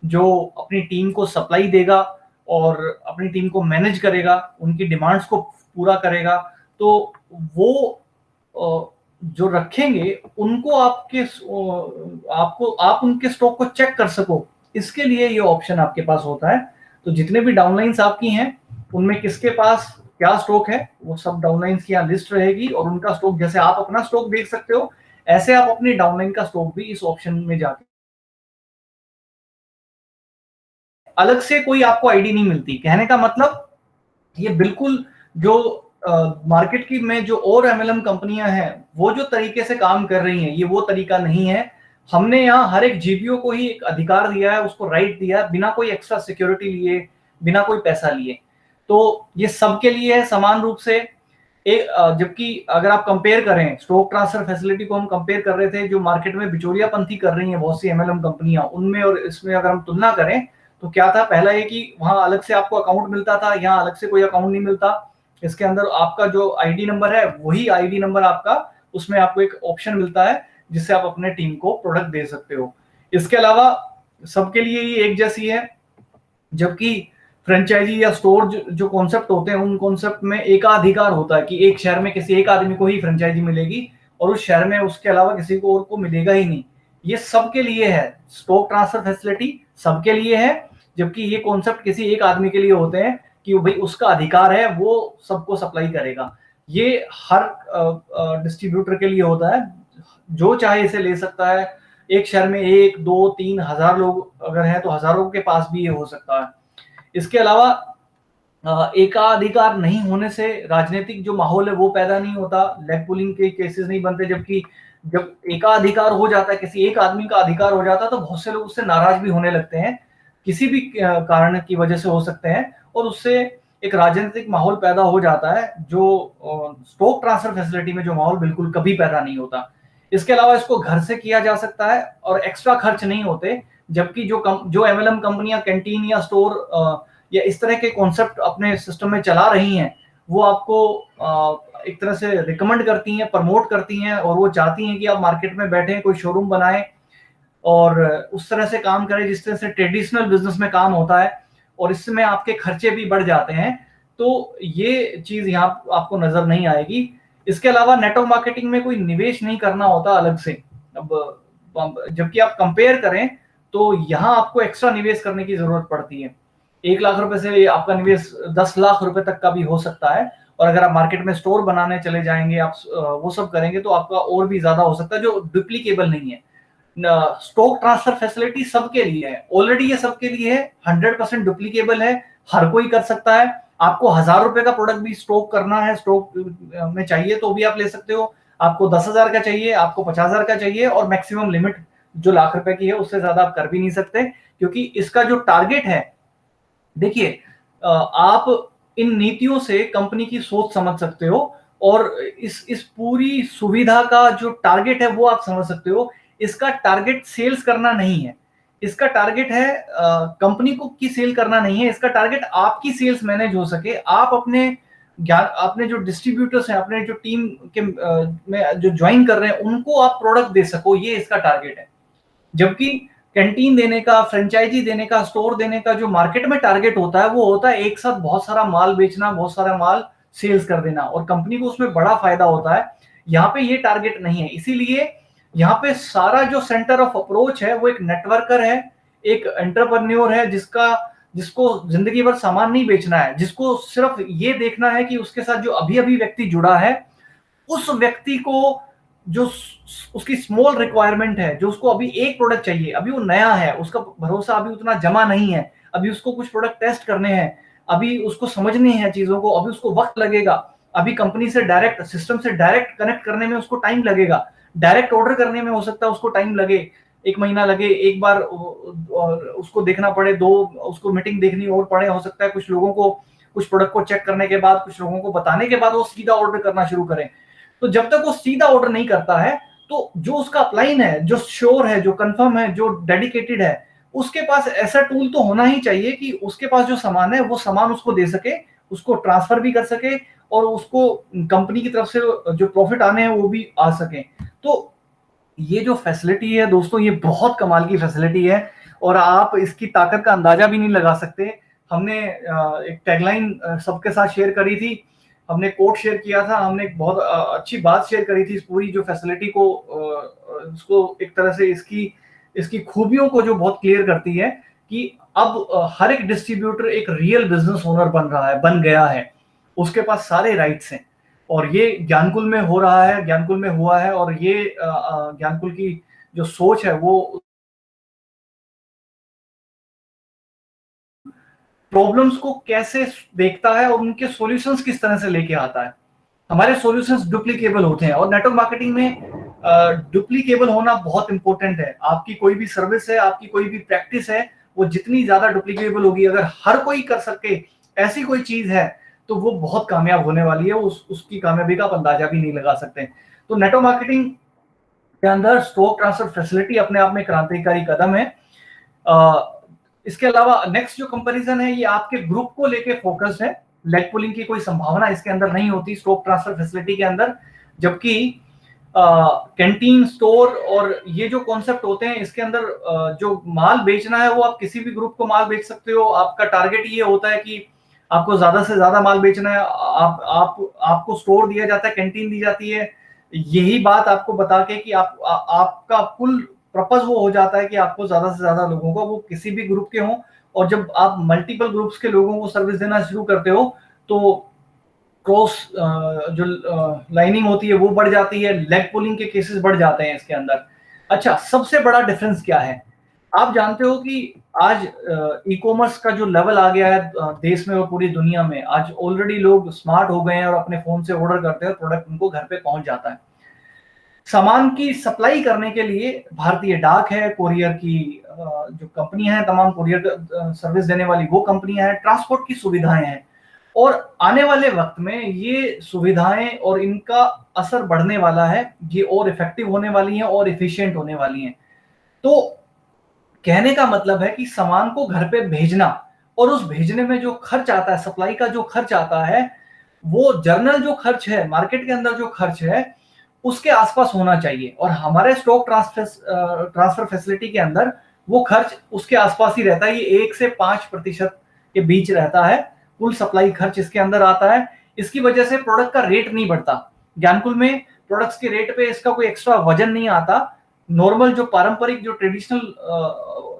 जो अपनी टीम को सप्लाई देगा और अपनी टीम को मैनेज करेगा, उनकी डिमांड्स को पूरा करेगा। तो वो जो रखेंगे उनको आप उनके स्टॉक को चेक कर सको, इसके लिए ये ऑप्शन आपके पास होता है। तो जितने भी डाउनलाइंस आपकी हैं उनमें किसके पास क्या स्टॉक है, वो सब डाउनलाइंस की यहाँ लिस्ट रहेगी। और उनका स्टॉक, जैसे आप अपना स्टॉक देख सकते हो, ऐसे आप अपनी डाउनलाइन का स्टॉक भी इस ऑप्शन में जाके, अलग से कोई आपको आईडी नहीं मिलती। कहने का मतलब ये बिल्कुल जो मार्केट की में जो और एमएलएम कंपनियां हैं वो जो तरीके से काम कर रही हैं, ये वो तरीका नहीं है। हमने यहाँ हर एक जीबीओ को ही एक अधिकार दिया है, उसको राइट दिया है, बिना कोई एक्स्ट्रा सिक्योरिटी लिए, बिना कोई पैसा लिए। तो ये सबके लिए है समान रूप से। एक जबकि अगर आप कंपेयर करें, स्टॉक ट्रांसफर फैसिलिटी को हम कंपेयर कर रहे थे, जो मार्केट में बिचौलियापंथी कर रही हैं बहुत सी एमएलएम कंपनियां, उनमें और इसमें अगर हम तुलना करें तो क्या था, पहला ये कि वहां अलग से आपको अकाउंट मिलता था, यहाँ अलग से कोई अकाउंट नहीं मिलता। इसके अंदर आपका जो आईडी नंबर है वही आईडी नंबर आपका, उसमें आपको एक ऑप्शन मिलता है जिससे आप अपने टीम को प्रोडक्ट दे सकते हो। इसके अलावा सबके लिए ये एक जैसी है। जबकि फ्रेंचाइजी या स्टोर जो कॉन्सेप्ट होते हैं, उन कॉन्सेप्ट में एकाधिकार होता है कि एक शहर में किसी एक आदमी को ही फ्रेंचाइजी मिलेगी और उस शहर में उसके अलावा किसी को और को मिलेगा ही नहीं। ये सबके लिए है, स्टॉक ट्रांसफर फैसिलिटी सबके लिए है। जबकि ये कॉन्सेप्ट किसी एक आदमी के लिए होते हैं कि भाई उसका अधिकार है, वो सबको सप्लाई करेगा। ये हर डिस्ट्रीब्यूटर के लिए होता है, जो चाहे इसे ले सकता है। एक शहर में 1, 2, 3 हजार लोग अगर हैं तो हजारों के पास भी ये हो सकता है। इसके अलावा एकाधिकार नहीं होने से राजनीतिक जो माहौल है वो पैदा नहीं होता, लेग पुलिंग के केसेस नहीं बनते। जबकि जब एकाधिकार हो जाता है, किसी एक आदमी का अधिकार हो जाता है, तो बहुत से लोग उससे नाराज भी होने लगते हैं, किसी भी कारण की वजह से हो सकते हैं, और उससे एक राजनीतिक माहौल पैदा हो जाता है जो स्टॉक ट्रांसफर फैसिलिटी में जो माहौल बिल्कुल कभी पैदा नहीं होता। इसके अलावा इसको घर से किया जा सकता है और एक्स्ट्रा खर्च नहीं होते। जबकि जो एमएलएम कंपनियां कैंटीन या स्टोर या इस तरह के कॉन्सेप्ट अपने सिस्टम में चला रही हैं, वो आपको एक तरह से रिकमेंड करती हैं, प्रमोट करती हैं, और वो चाहती हैं कि आप मार्केट में बैठे कोई शोरूम बनाएं और उस तरह से काम करें जिस तरह से ट्रेडिशनल बिजनेस में काम होता है, और इसमें आपके खर्चे भी बढ़ जाते हैं। तो ये चीज यहाँ आपको नजर नहीं आएगी। इसके अलावा नेटवर्क मार्केटिंग में कोई निवेश नहीं करना होता अलग से। अब जबकि आप कंपेयर करें तो यहाँ आपको एक्स्ट्रा निवेश करने की जरूरत पड़ती है। 1 लाख रुपए से आपका निवेश 10 लाख रुपए तक का भी हो सकता है। और अगर आप मार्केट में स्टोर बनाने चले जाएंगे, आप वो सब करेंगे तो आपका और भी ज्यादा हो सकता है, जो डुप्लीकेबल नहीं है। स्टॉक ट्रांसफर फैसिलिटी सबके लिए है, ऑलरेडी ये सबके लिए है, 100% डुप्लीकेबल है, हर कोई कर सकता है। आपको 1000 रुपए का प्रोडक्ट भी स्टॉक करना है, स्टॉक में चाहिए तो भी आप ले सकते हो। आपको 10,000 का चाहिए, आपको 50,000 का चाहिए, और मैक्सिमम लिमिट जो लाख रुपए की है उससे ज्यादा आप कर भी नहीं सकते, क्योंकि इसका जो टारगेट है, देखिए आप इन नीतियों से कंपनी की सोच समझ सकते हो, और इस पूरी सुविधा का जो टारगेट है वो आप समझ सकते हो। इसका टारगेट सेल्स करना नहीं है, इसका टारगेट है कंपनी को की सेल करना नहीं है, इसका टारगेट आपकी सेल्स मैनेज हो सके, आप अपने जो डिस्ट्रीब्यूटर्स हैं, अपने जो टीम के में जो ज्वाइन कर रहे हैं, उनको आप प्रोडक्ट दे सको, ये इसका टारगेट है। जबकि कैंटीन देने का, फ्रेंचाइजी देने का, स्टोर देने का जो मार्केट में टारगेट होता है, वो होता है एक साथ बहुत सारा माल बेचना, बहुत सारा माल सेल्स कर देना और कंपनी को उसमें बड़ा फायदा होता है। यहाँ पे ये टारगेट नहीं है, इसीलिए यहाँ पे सारा जो सेंटर ऑफ अप्रोच है वो एक नेटवर्कर है, एक एंटरप्रेन्योर है जिसको जिंदगी भर सामान नहीं बेचना है, जिसको सिर्फ ये देखना है कि उसके साथ जो अभी अभी व्यक्ति जुड़ा है उस व्यक्ति को जो उसकी स्मॉल रिक्वायरमेंट है, जो उसको अभी एक प्रोडक्ट चाहिए, अभी वो नया है, उसका भरोसा अभी उतना जमा नहीं है, अभी उसको कुछ प्रोडक्ट टेस्ट करने हैं, अभी उसको समझनी है चीजों को, अभी उसको वक्त लगेगा, अभी कंपनी से डायरेक्ट सिस्टम से डायरेक्ट कनेक्ट करने में उसको टाइम लगेगा, डायरेक्ट ऑर्डर करने में हो सकता है उसको टाइम लगे, 1 महीना लगे, एक बार उसको देखना पड़े, उसको मीटिंग देखनी और पड़े, हो सकता है कुछ लोगों को कुछ प्रोडक्ट को चेक करने के बाद, कुछ लोगों को बताने के बाद वो सीधा ऑर्डर करना शुरू करें। तो जब तक वो सीधा ऑर्डर नहीं करता है तो जो उसका अपलाइन है, जो श्योर है, जो कंफर्म है, जो डेडिकेटेड है, उसके पास ऐसा टूल तो होना ही चाहिए कि उसके पास जो सामान है वो सामान उसको दे सके, उसको ट्रांसफर भी कर सके और उसको कंपनी की तरफ से जो प्रॉफिट आने हैं वो भी आ सके। तो ये जो फैसिलिटी है दोस्तों, ये बहुत कमाल की फैसिलिटी है और आप इसकी ताकत का अंदाजा भी नहीं लगा सकते। हमने एक टैगलाइन सबके साथ शेयर करी थी, हमने कोट शेयर किया था, हमने एक बहुत अच्छी बात शेयर करी थी, इस पूरी जो फैसिलिटी को इसको एक तरह से इसकी खूबियों को जो बहुत क्लियर करती है कि अब हर एक डिस्ट्रीब्यूटर एक रियल बिजनेस ओनर बन गया है, उसके पास सारे राइट्स हैं और ये ज्ञानकुल में हो रहा है, ज्ञानकुल में हुआ है और ये ज्ञानकुल की जो सोच है वो प्रॉब्लम्स को कैसे देखता है और उनके सॉल्यूशंस किस तरह से लेके आता है। हमारे सॉल्यूशंस डुप्लीकेबल होते हैं और नेटवर्क मार्केटिंग में डुप्लीकेबल होना बहुत इंपॉर्टेंट है। आपकी कोई भी सर्विस है, आपकी कोई भी प्रैक्टिस है, वो जितनी ज्यादा डुप्लीकेबल होगी, अगर हर कोई कर सके ऐसी कोई चीज है तो वो बहुत कामयाब होने वाली है, उसकी कामयाबी का आप अंदाजा भी नहीं लगा सकते। तो नेटवर्क मार्केटिंग के अंदर स्टॉक ट्रांसफर फैसिलिटी अपने आप में क्रांतिकारी कदम है। इसके अलावा नेक्स्ट जो कंपैरिजन है ये आपके ग्रुप को लेके फोकस्ड है, लेग पुलिंग की कोई संभावना इसके अंदर नहीं होती स्टॉक ट्रांसफर फैसिलिटी के अंदर, जबकि कैंटीन स्टोर और ये जो कॉन्सेप्ट होते हैं इसके अंदर जो माल बेचना है वो आप किसी भी ग्रुप को माल बेच सकते हो। आपका टारगेट ये होता है कि आपको ज्यादा से ज्यादा माल बेचना है, आपको स्टोर दिया जाता है, कैंटीन दी जाती है, यही बात आपको बता के कि आपका कुल पर्पस वो हो जाता है कि आपको ज्यादा से ज्यादा लोगों को, वो किसी भी ग्रुप के हों, और जब आप मल्टीपल ग्रुप्स के लोगों को सर्विस देना शुरू करते हो तो क्रॉस जो लाइनिंग होती है वो बढ़ जाती है, लेग पुलिंग के केसेस बढ़ जाते हैं इसके अंदर। अच्छा, सबसे बड़ा डिफरेंस क्या है? आप जानते हो कि आज ई कॉमर्स का जो लेवल आ गया है देश में और पूरी दुनिया में, आज ऑलरेडी लोग स्मार्ट हो गए हैं और अपने फोन से ऑर्डर करते हैं, प्रोडक्ट उनको घर पे पहुंच जाता है। सामान की सप्लाई करने के लिए भारतीय डाक है, कोरियर की जो कंपनियां हैं, तमाम कोरियर सर्विस देने वाली वो कंपनियां हैं, ट्रांसपोर्ट की सुविधाएं हैं और आने वाले वक्त में ये सुविधाएं और इनका असर बढ़ने वाला है, ये और इफेक्टिव होने वाली हैं और इफिशिएंट होने वाली हैं। तो कहने का मतलब है कि सामान को घर पे भेजना और उस भेजने में जो खर्च आता है, सप्लाई का जो खर्च आता है, वो जर्नल जो खर्च है, मार्केट के अंदर जो खर्च है उसके आसपास होना चाहिए। और हमारे स्टॉक ट्रांसफर फैसिलिटी के अंदर वो खर्च उसके आसपास ही रहता है, ये 1 से 5% के बीच रहता है, कुल सप्लाई खर्च इसके अंदर आता है। इसकी वजह से प्रोडक्ट का रेट नहीं बढ़ता। ज्ञानकुल में प्रोडक्ट्स के रेट पे इसका कोई एक्स्ट्रा वजन नहीं आता, नॉर्मल जो पारंपरिक जो ट्रेडिशनल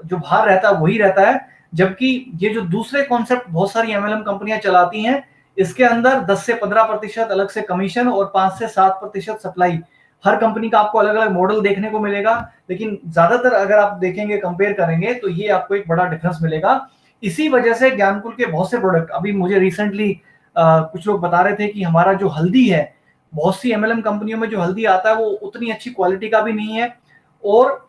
जो भार रहता है वही रहता है। जबकि ये जो दूसरे कॉन्सेप्ट बहुत सारी एमएलएम कंपनियां चलाती हैं, इसके अंदर 10 से 15% अलग से कमीशन और 5 से 7% सप्लाई। हर कंपनी का आपको अलग अलग मॉडल देखने को मिलेगा, लेकिन ज्यादातर अगर आप देखेंगे, कंपेयर करेंगे, तो ये आपको एक बड़ा डिफरेंस मिलेगा। इसी वजह से ज्ञानकुल के बहुत से प्रोडक्ट, अभी मुझे रिसेंटली कुछ लोग बता रहे थे कि हमारा जो हल्दी है, बहुत सी एमएलएम कंपनियों में जो हल्दी आता है वो उतनी अच्छी क्वालिटी का भी नहीं है और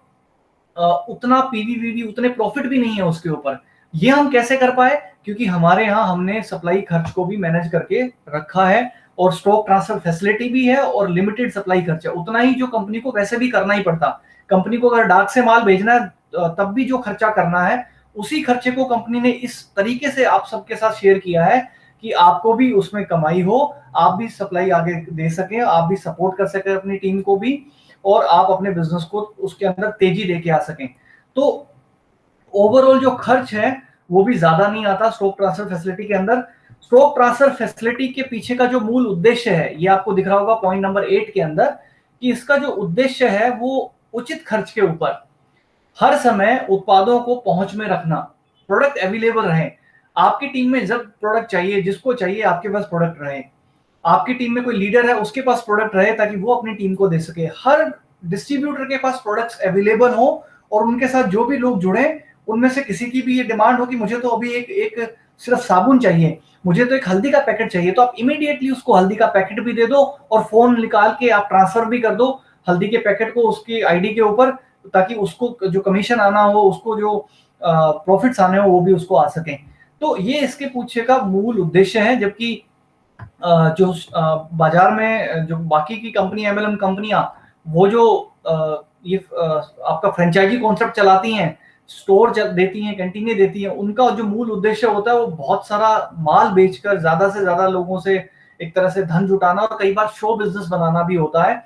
उतना पीवी उतने प्रॉफिट भी नहीं है उसके ऊपर। ये हम कैसे कर पाए? क्योंकि हमारे यहाँ हमने सप्लाई खर्च को भी मैनेज करके रखा है और स्टॉक ट्रांसफर फैसिलिटी भी है और लिमिटेड सप्लाई खर्च है, उतना ही जो कंपनी को वैसे भी करना ही पड़ता। कंपनी को अगर डाक से माल भेजना है तब भी जो खर्चा करना है, उसी खर्चे को कंपनी ने इस तरीके से आप सबके साथ शेयर किया है कि आपको भी उसमें कमाई हो, आप भी सप्लाई आगे दे सके, आप भी सपोर्ट कर सके अपनी टीम को भी, और आप अपने बिजनेस को उसके अंदर तेजी लेके आ सकें। तो ओवरऑल जो खर्च है वो भी ज्यादा नहीं आता स्टॉक ट्रांसफर फैसिलिटी के अंदर। स्टॉक ट्रांसफर फैसिलिटी के पीछे का जो मूल उद्देश्य है, ये आपको दिख रहा होगा पॉइंट नंबर 8 के अंदर, कि इसका जो उद्देश्य है वो उचित खर्च के ऊपर हर समय उत्पादों को पहुंच में रखना, प्रोडक्ट अवेलेबल रहे। आपकी टीम में जब प्रोडक्ट चाहिए, जिसको चाहिए आपके पास प्रोडक्ट रहे। आपकी टीम में कोई लीडर है, उसके पास प्रोडक्ट रहे ताकि वो अपनी टीम को दे सके। हर डिस्ट्रीब्यूटर के पास प्रोडक्ट्स अवेलेबल हो और उनके साथ जो भी लोग जुड़े, उनमें से किसी की भी ये डिमांड हो कि मुझे तो अभी एक एक सिर्फ साबुन चाहिए, मुझे तो एक हल्दी का पैकेट चाहिए, तो आप इमीडिएटली उसको हल्दी का पैकेट भी दे दो और फोन निकाल के आप ट्रांसफर भी कर दो हल्दी के पैकेट को उसकी आईडी के ऊपर, ताकि उसको जो कमीशन आना हो, उसको जो प्रॉफिट्स आने हो, वो भी उसको आ सके। तो ये इसके पीछे का मूल उद्देश्य है। जबकि जो बाजार में जो बाकी की कंपनी एमएलएम कंपनियां, वो जो ये आपका फ्रेंचाइजी कॉन्सेप्ट चलाती हैं, स्टोर देती हैं, कैंटीनें देती हैं, उनका जो मूल उद्देश्य होता है वो बहुत सारा माल बेचकर ज्यादा से ज्यादा लोगों से एक तरह से धन जुटाना और कई बार शो बिजनेस बनाना भी होता है।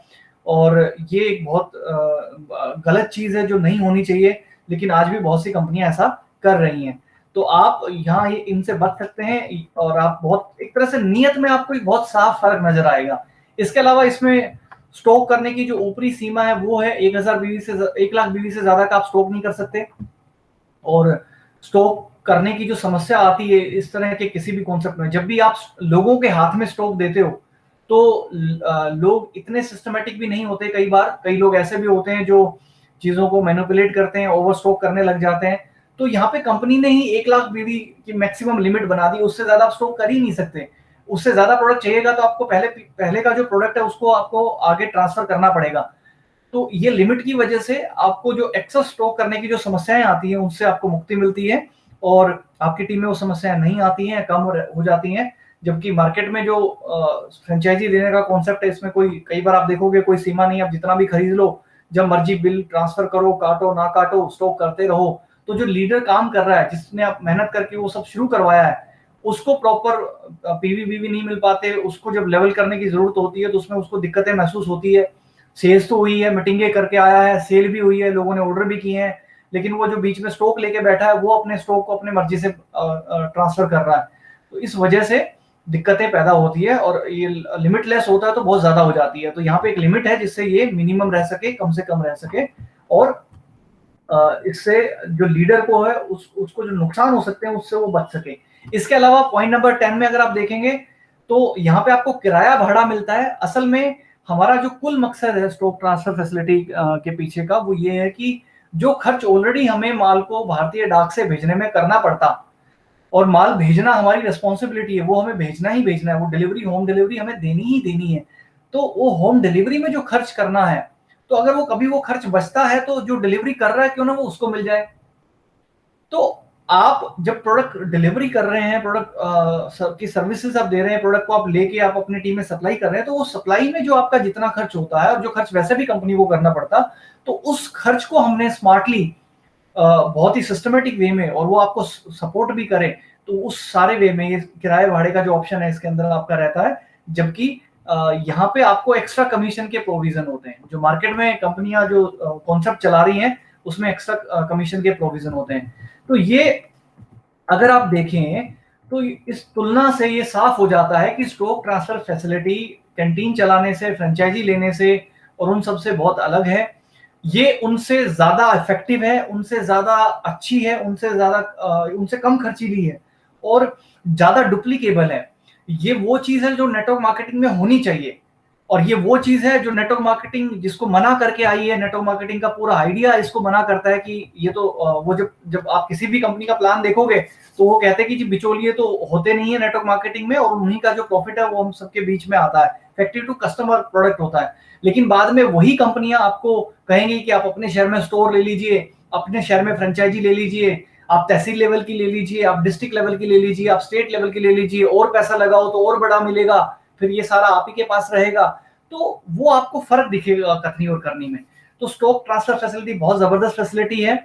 और ये एक बहुत गलत चीज है जो नहीं होनी चाहिए, लेकिन आज भी बहुत सी कंपनियां ऐसा कर रही हैं। तो आप यहाँ ये इनसे बच सकते हैं और आप बहुत एक तरह से नियत में आपको एक बहुत साफ फर्क नजर आएगा। इसके अलावा इसमें स्टॉक करने की जो ऊपरी सीमा है वो है 1000 बीवी से 1 लाख बीवी से ज्यादा का आप स्टॉक नहीं कर सकते। और स्टॉक करने की जो समस्या आती है इस तरह के किसी भी कॉन्सेप्ट में, जब भी आप लोगों के हाथ में स्टॉक देते हो तो लोग इतने सिस्टमेटिक भी नहीं होते। कई बार कई लोग ऐसे भी होते हैं जो चीजों को मैनिपुलेट करते हैं, ओवर स्टॉक करने लग जाते हैं। तो यहाँ पे कंपनी ने ही 1 लाख बीवी की मैक्सिमम लिमिट बना दी, उससे ज्यादा आप स्टॉक कर ही नहीं सकते। उससे ज्यादा प्रोडक्ट चाहिएगा तो आपको पहले का जो प्रोडक्ट है उसको आपको आगे ट्रांसफर करना पड़ेगा। तो ये लिमिट की वजह से आपको जो एक्सेस स्टॉक करने की जो समस्याएं आती हैं उनसे आपको मुक्ति मिलती है और आपकी टीम में वो समस्याएं नहीं आती हैं, कम हो जाती हैं। जबकि मार्केट में जो फ्रेंचाइजी देने का कॉन्सेप्ट है, इसमें कोई कई बार आप देखोगे कोई सीमा नहीं, आप जितना भी खरीद लो, जब मर्जी बिल ट्रांसफर करो, काटो ना काटो, स्टॉक करते रहो। तो जो लीडर काम कर रहा है, जिसने आप मेहनत करके वो सब शुरू करवाया है, उसको प्रॉपर पीवी बीवी नहीं मिल पाते। उसको जब लेवल करने की जरूरत होती है तो उसमें उसको दिक्कतें महसूस होती है। सेल्स तो हुई है, मीटिंगें करके आया है, सेल भी हुई है, लोगों ने ऑर्डर भी किए हैं, लेकिन वो जो बीच में स्टॉक लेके बैठा है वो अपने स्टॉक को अपने मर्जी से ट्रांसफर कर रहा है। तो इस वजह से दिक्कतें पैदा होती है और ये लिमिटलेस होता है तो बहुत ज्यादा हो जाती है। तो यहाँ पे एक लिमिट है जिससे ये मिनिमम रह सके, कम से कम रह सके, और इससे जो लीडर को है उसको जो नुकसान हो सकते हैं उससे वो बच सके। इसके अलावा पॉइंट नंबर 10 में अगर आप देखेंगे तो यहाँ पे आपको किराया भाड़ा मिलता है। असल में हमारा जो कुल मकसद है स्टॉक ट्रांसफर फैसिलिटी के पीछे का, वो ये है कि जो खर्च ऑलरेडी हमें माल को भारतीय डाक से भेजने में करना पड़ता, और माल भेजना हमारी रिस्पॉन्सिबिलिटी है, वो हमें भेजना ही भेजना है, वो डिलीवरी, होम डिलीवरी हमें देनी ही देनी है। तो वो होम डिलीवरी में जो खर्च करना है, तो अगर वो कभी वो खर्च बचता है तो जो डिलीवरी कर रहा है क्यों ना वो उसको मिल जाए। तो आप जब प्रोडक्ट डिलीवरी कर रहे हैं, प्रोडक्ट की सर्विसेज आप दे रहे हैं, प्रोडक्ट को आप लेके आप अपनी टीम में सप्लाई कर रहे हैं, तो वो सप्लाई में जो आपका जितना खर्च होता है और जो खर्च वैसे भी कंपनी को करना पड़ता, तो उस खर्च को हमने स्मार्टली बहुत ही सिस्टमेटिक वे में, और वो आपको सपोर्ट भी करे, तो उस सारे वे में ये किराए भाड़े का जो ऑप्शन है इसके अंदर आपका रहता है। जबकि यहाँ पे आपको एक्स्ट्रा कमीशन के प्रोविजन होते हैं। जो मार्केट में कंपनियां जो कॉन्सेप्ट चला रही हैं उसमें एक्स्ट्रा कमीशन के प्रोविजन होते हैं। तो ये अगर आप देखें तो इस तुलना से ये साफ हो जाता है कि स्टॉक ट्रांसफर फैसिलिटी कैंटीन चलाने से, फ्रेंचाइजी लेने से और उन सब से बहुत अलग है। ये उनसे ज्यादा इफेक्टिव है, उनसे ज्यादा अच्छी है, उनसे कम खर्चीली है और ज्यादा डुप्लीकेबल है। ये वो चीज है जो नेटवर्क मार्केटिंग में होनी चाहिए, और ये वो चीज है जो नेटवर्क मार्केटिंग जिसको मना करके आई है। नेटवर्क मार्केटिंग का पूरा आइडिया इसको मना करता है कि ये तो वो जब जब आप किसी भी कंपनी का प्लान देखोगे तो वो कहते हैं कि जी बिचौलिए तो होते नहीं है नेटवर्क मार्केटिंग में, और उन्हीं का जो प्रॉफिट है वो हम सबके बीच में आता है, फैक्ट्री टू कस्टमर प्रोडक्ट होता है। लेकिन बाद में वही कंपनियां आपको कहेंगी कि आप अपने शहर में स्टोर ले लीजिए, अपने शहर में फ्रेंचाइजी ले लीजिए, आप तहसील लेवल की ले लीजिए, आप डिस्ट्रिक्ट लेवल की ले लीजिए, आप स्टेट लेवल की ले लीजिए, और पैसा लगाओ तो और बड़ा मिलेगा, फिर ये सारा आप ही के पास रहेगा। तो वो आपको फर्क दिखेगा कथनी और करनी में। तो स्टॉक ट्रांसफर फैसिलिटी बहुत जबरदस्त फैसिलिटी है।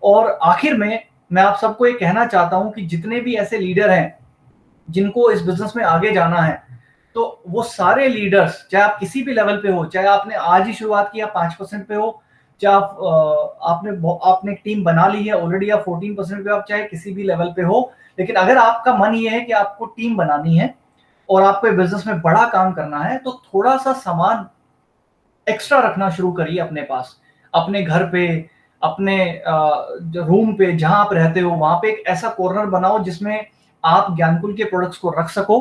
और आखिर में मैं आप सबको ये कहना चाहता हूं कि जितने भी ऐसे लीडर हैं जिनको इस बिजनेस में आगे जाना है, तो वो सारे लीडर्स, चाहे आप किसी भी लेवल पे हो, चाहे आपने आज ही शुरुआत की, आप 5% पे हो, चाहे आपने एक टीम बना ली है ऑलरेडी, आप 14% पे हो, आप चाहे किसी भी लेवल पे हो, लेकिन अगर आपका मन ये है कि आपको टीम बनानी है और आपको बिजनेस में बड़ा काम करना है, तो थोड़ा सा सामान एक्स्ट्रा रखना शुरू करिए अपने पास। अपने घर पे, अपने जो रूम पे जहाँ आप रहते हो, वहाँ पे एक ऐसा कॉर्नर बनाओ जिसमें आप ज्ञानकुल के प्रोडक्ट्स को रख सको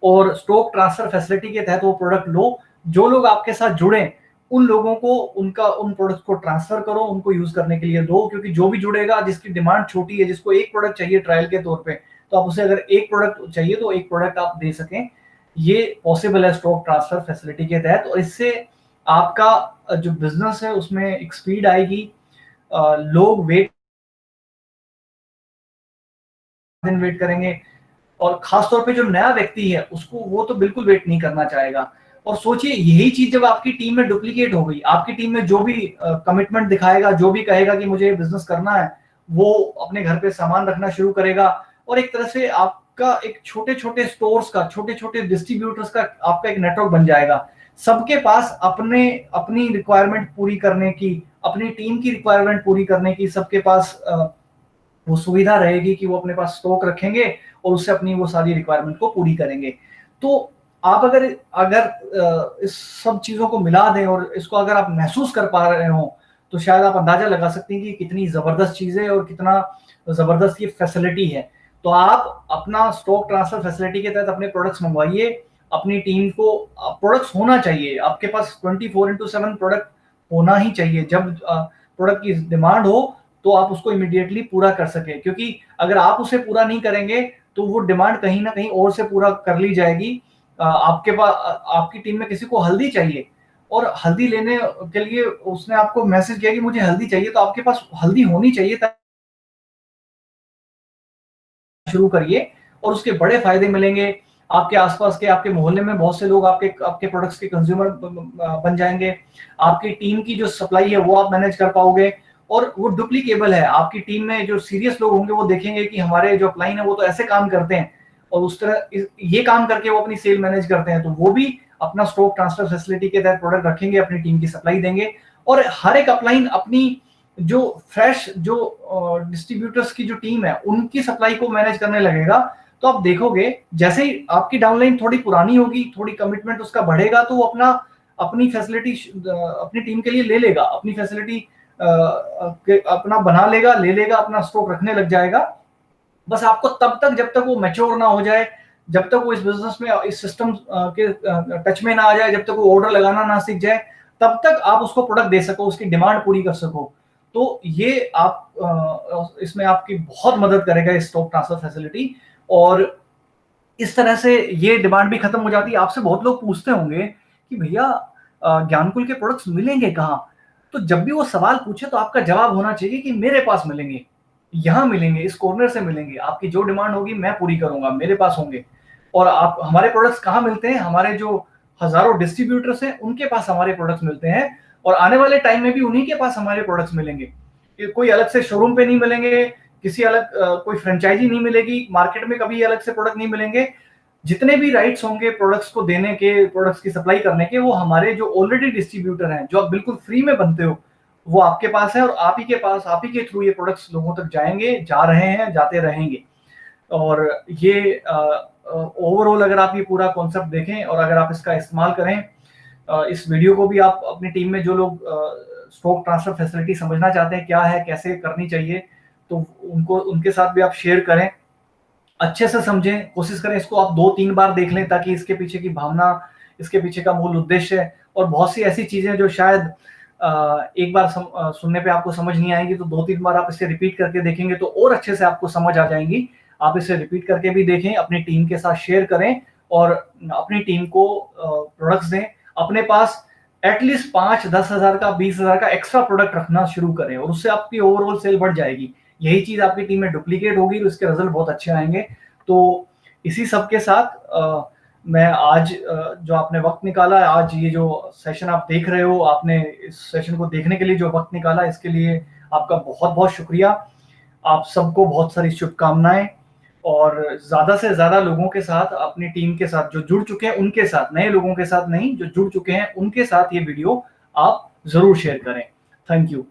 और स्टॉक ट्रांसफर फैसिलिटी के तहत वो प्रोडक्ट लो। जो लोग आपके साथ जुड़े, उन लोगों को उन प्रोडक्ट्स को ट्रांसफर करो, उनको यूज़ करने के लिए दो, क्योंकि जो भी जुड़ेगा, जिसकी डिमांड छोटी है, जिसको एक प्रोडक्ट चाहिए ट्रायल के तौर पे, तो आप उसे अगर एक प्रोडक्ट चाहिए तो एक प्रोडक्ट आप दे सकें। ये पॉसिबल है स्टॉक ट्रांसफर फैसिलिटी के तहत, और इससे आपका जो बिजनेस है उसमें एक स्पीड आएगी। लोग वेट करेंगे, और खास तौर पे जो नया व्यक्ति है उसको, वो तो बिल्कुल वेट नहीं करना चाहेगा। और सोचिए, यही चीज जब आपकी टीम में डुप्लीकेट हो गई, आपकी टीम में जो भी कमिटमेंट दिखाएगा, जो भी कहेगा कि मुझे बिजनेस करना है, वो अपने घर पे सामान रखना शुरू करेगा, और एक तरह से आपका एक छोटे छोटे स्टोर्स का, छोटे छोटे डिस्ट्रीब्यूटर्स का आपका एक नेटवर्क बन जाएगा। सबके पास अपनी रिक्वायरमेंट पूरी करने की, अपनी टीम की रिक्वायरमेंट पूरी करने की, सबके पास वो सुविधा रहेगी कि वो अपने पास स्टॉक रखेंगे और उससे अपनी वो सारी रिक्वायरमेंट को पूरी करेंगे। तो आप अगर अगर इस सब चीजों को मिला दें और इसको अगर आप महसूस कर पा रहे हो, तो शायद आप अंदाजा लगा सकते हैं कि कितनी जबरदस्त चीज है और कितना जबरदस्त ये फैसिलिटी है। तो आप अपना स्टॉक ट्रांसफर फैसिलिटी के तहत अपने प्रोडक्ट्स मंगवाइए। अपनी टीम को प्रोडक्ट्स होना चाहिए आपके पास, 24/7 प्रोडक्ट होना ही चाहिए। जब प्रोडक्ट की डिमांड हो तो आप उसको इमीडिएटली पूरा कर सके, क्योंकि अगर आप उसे पूरा नहीं करेंगे तो वो डिमांड कहीं ना कहीं और से पूरा कर ली जाएगी। आपके पास, आपकी टीम में किसी को हल्दी चाहिए और हल्दी लेने के लिए उसने आपको मैसेज किया कि मुझे हल्दी चाहिए, तो आपके पास हल्दी होनी चाहिए, शुरू करिए और उसके बड़े फायदे मिलेंगे। आपके आसपास के, आपके मोहल्ले में बहुत से लोग आपके आपके प्रोडक्ट्स के कंज्यूमर बन जाएंगे। आपकी टीम की जो सप्लाई है वो आप मैनेज कर पाओगे, और वो डुप्लीकेबल है। आपकी टीम में जो सीरियस लोग होंगे वो देखेंगे कि हमारे जो अपलाइन है वो तो ऐसे काम करते हैं, और उस तरह ये काम करके वो अपनी सेल मैनेज करते हैं, तो वो भी अपना स्टॉक ट्रांसफर फैसिलिटी के तहत प्रोडक्ट रखेंगे, अपनी टीम की सप्लाई देंगे। और हर एक अपलाइन अपनी जो फ्रेश जो डिस्ट्रीब्यूटर्स की जो टीम है उनकी सप्लाई को मैनेज करने लगेगा, तो आप देखोगे जैसे ही आपकी डाउनलाइन थोड़ी पुरानी होगी, थोड़ी कमिटमेंट उसका बढ़ेगा, तो वो अपनी फैसिलिटी अपनी टीम के लिए ले लेगा, अपनी फैसिलिटी अपना बना लेगा, ले लेगा, अपना स्टॉक रखने लग जाएगा। बस आपको तब तक, जब तक वो मैच्योर ना हो जाए, जब तक वो इस बिजनेस में, इस सिस्टम के टच में ना आ जाए, जब तक वो ऑर्डर लगाना ना सीख जाए, तब तक आप उसको प्रोडक्ट दे सको, उसकी डिमांड पूरी कर सको। तो ये आप इसमें आपकी बहुत मदद करेगा इस स्टॉक ट्रांसफर फैसिलिटी। और इस तरह से ये डिमांड भी खत्म हो जाती है। आपसे बहुत लोग पूछते होंगे कि भैया ज्ञानकुल के प्रोडक्ट्स मिलेंगे कहाँ? तो जब भी वो सवाल पूछे तो आपका जवाब होना चाहिए कि मेरे पास मिलेंगे, यहाँ मिलेंगे, इस कॉर्नर से मिलेंगे, आपकी जो डिमांड होगी मैं पूरी करूंगा, मेरे पास होंगे। और आप, हमारे प्रोडक्ट्स कहाँ मिलते हैं? हमारे जो हजारों डिस्ट्रीब्यूटर्स हैं उनके पास हमारे प्रोडक्ट्स मिलते हैं, और आने वाले टाइम में भी उन्हीं के पास हमारे प्रोडक्ट्स मिलेंगे। कोई अलग से शोरूम पे नहीं मिलेंगे, किसी अलग कोई फ्रेंचाइजी नहीं मिलेगी, मार्केट में कभी अलग से प्रोडक्ट नहीं मिलेंगे। जितने भी राइट्स होंगे प्रोडक्ट्स को देने के, प्रोडक्ट्स की सप्लाई करने के, वो हमारे जो ऑलरेडी डिस्ट्रीब्यूटर हैं, जो आप बिल्कुल फ्री में बनते हो, वो आपके पास है, और आप ही के पास, आप ही के थ्रू ये प्रोडक्ट्स लोगों तक जाएंगे, जा रहे हैं, जाते रहेंगे। और ये ओवरऑल अगर आप ये पूरा कॉन्सेप्ट देखें और अगर आप इसका इस्तेमाल करें, इस वीडियो को भी आप अपनी टीम में जो लोग स्टॉक ट्रांसफर फैसिलिटी समझना चाहते हैं क्या है, कैसे करनी चाहिए, तो उनको, उनके साथ भी आप शेयर करें, अच्छे से समझें, कोशिश करें इसको आप 2-3 बार देख लें, ताकि इसके पीछे की भावना, इसके पीछे का मूल उद्देश्य है, और बहुत सी ऐसी चीजें जो शायद एक बार सुनने पे आपको समझ नहीं आएंगी, तो 2-3 बार आप इसे रिपीट करके देखेंगे तो और अच्छे से आपको समझ आ जाएंगी। आप इसे रिपीट करके भी देखें, अपनी टीम के साथ शेयर करें, और अपनी टीम को प्रोडक्ट्स दें। अपने पास एटलीस्ट 5-10 हजार का, 20 हजार का एक्स्ट्रा प्रोडक्ट रखना शुरू करें, और उससे आपकी ओवरऑल सेल बढ़ जाएगी। यही चीज आपकी टीम में डुप्लीकेट होगी तो इसके रिजल्ट बहुत अच्छे आएंगे। तो इसी सब के साथ मैं आज जो आपने वक्त निकाला, आज ये जो सेशन आप देख रहे हो, आपने इस सेशन को देखने के लिए जो वक्त निकाला, इसके लिए आपका बहुत बहुत शुक्रिया। आप सबको बहुत सारी शुभकामनाएं, और ज्यादा से ज्यादा लोगों के साथ, अपनी टीम के साथ जो जुड़ चुके हैं उनके साथ, नए लोगों के साथ नहीं, जो जुड़ चुके हैं उनके साथ ये वीडियो आप जरूर शेयर करें। Thank you.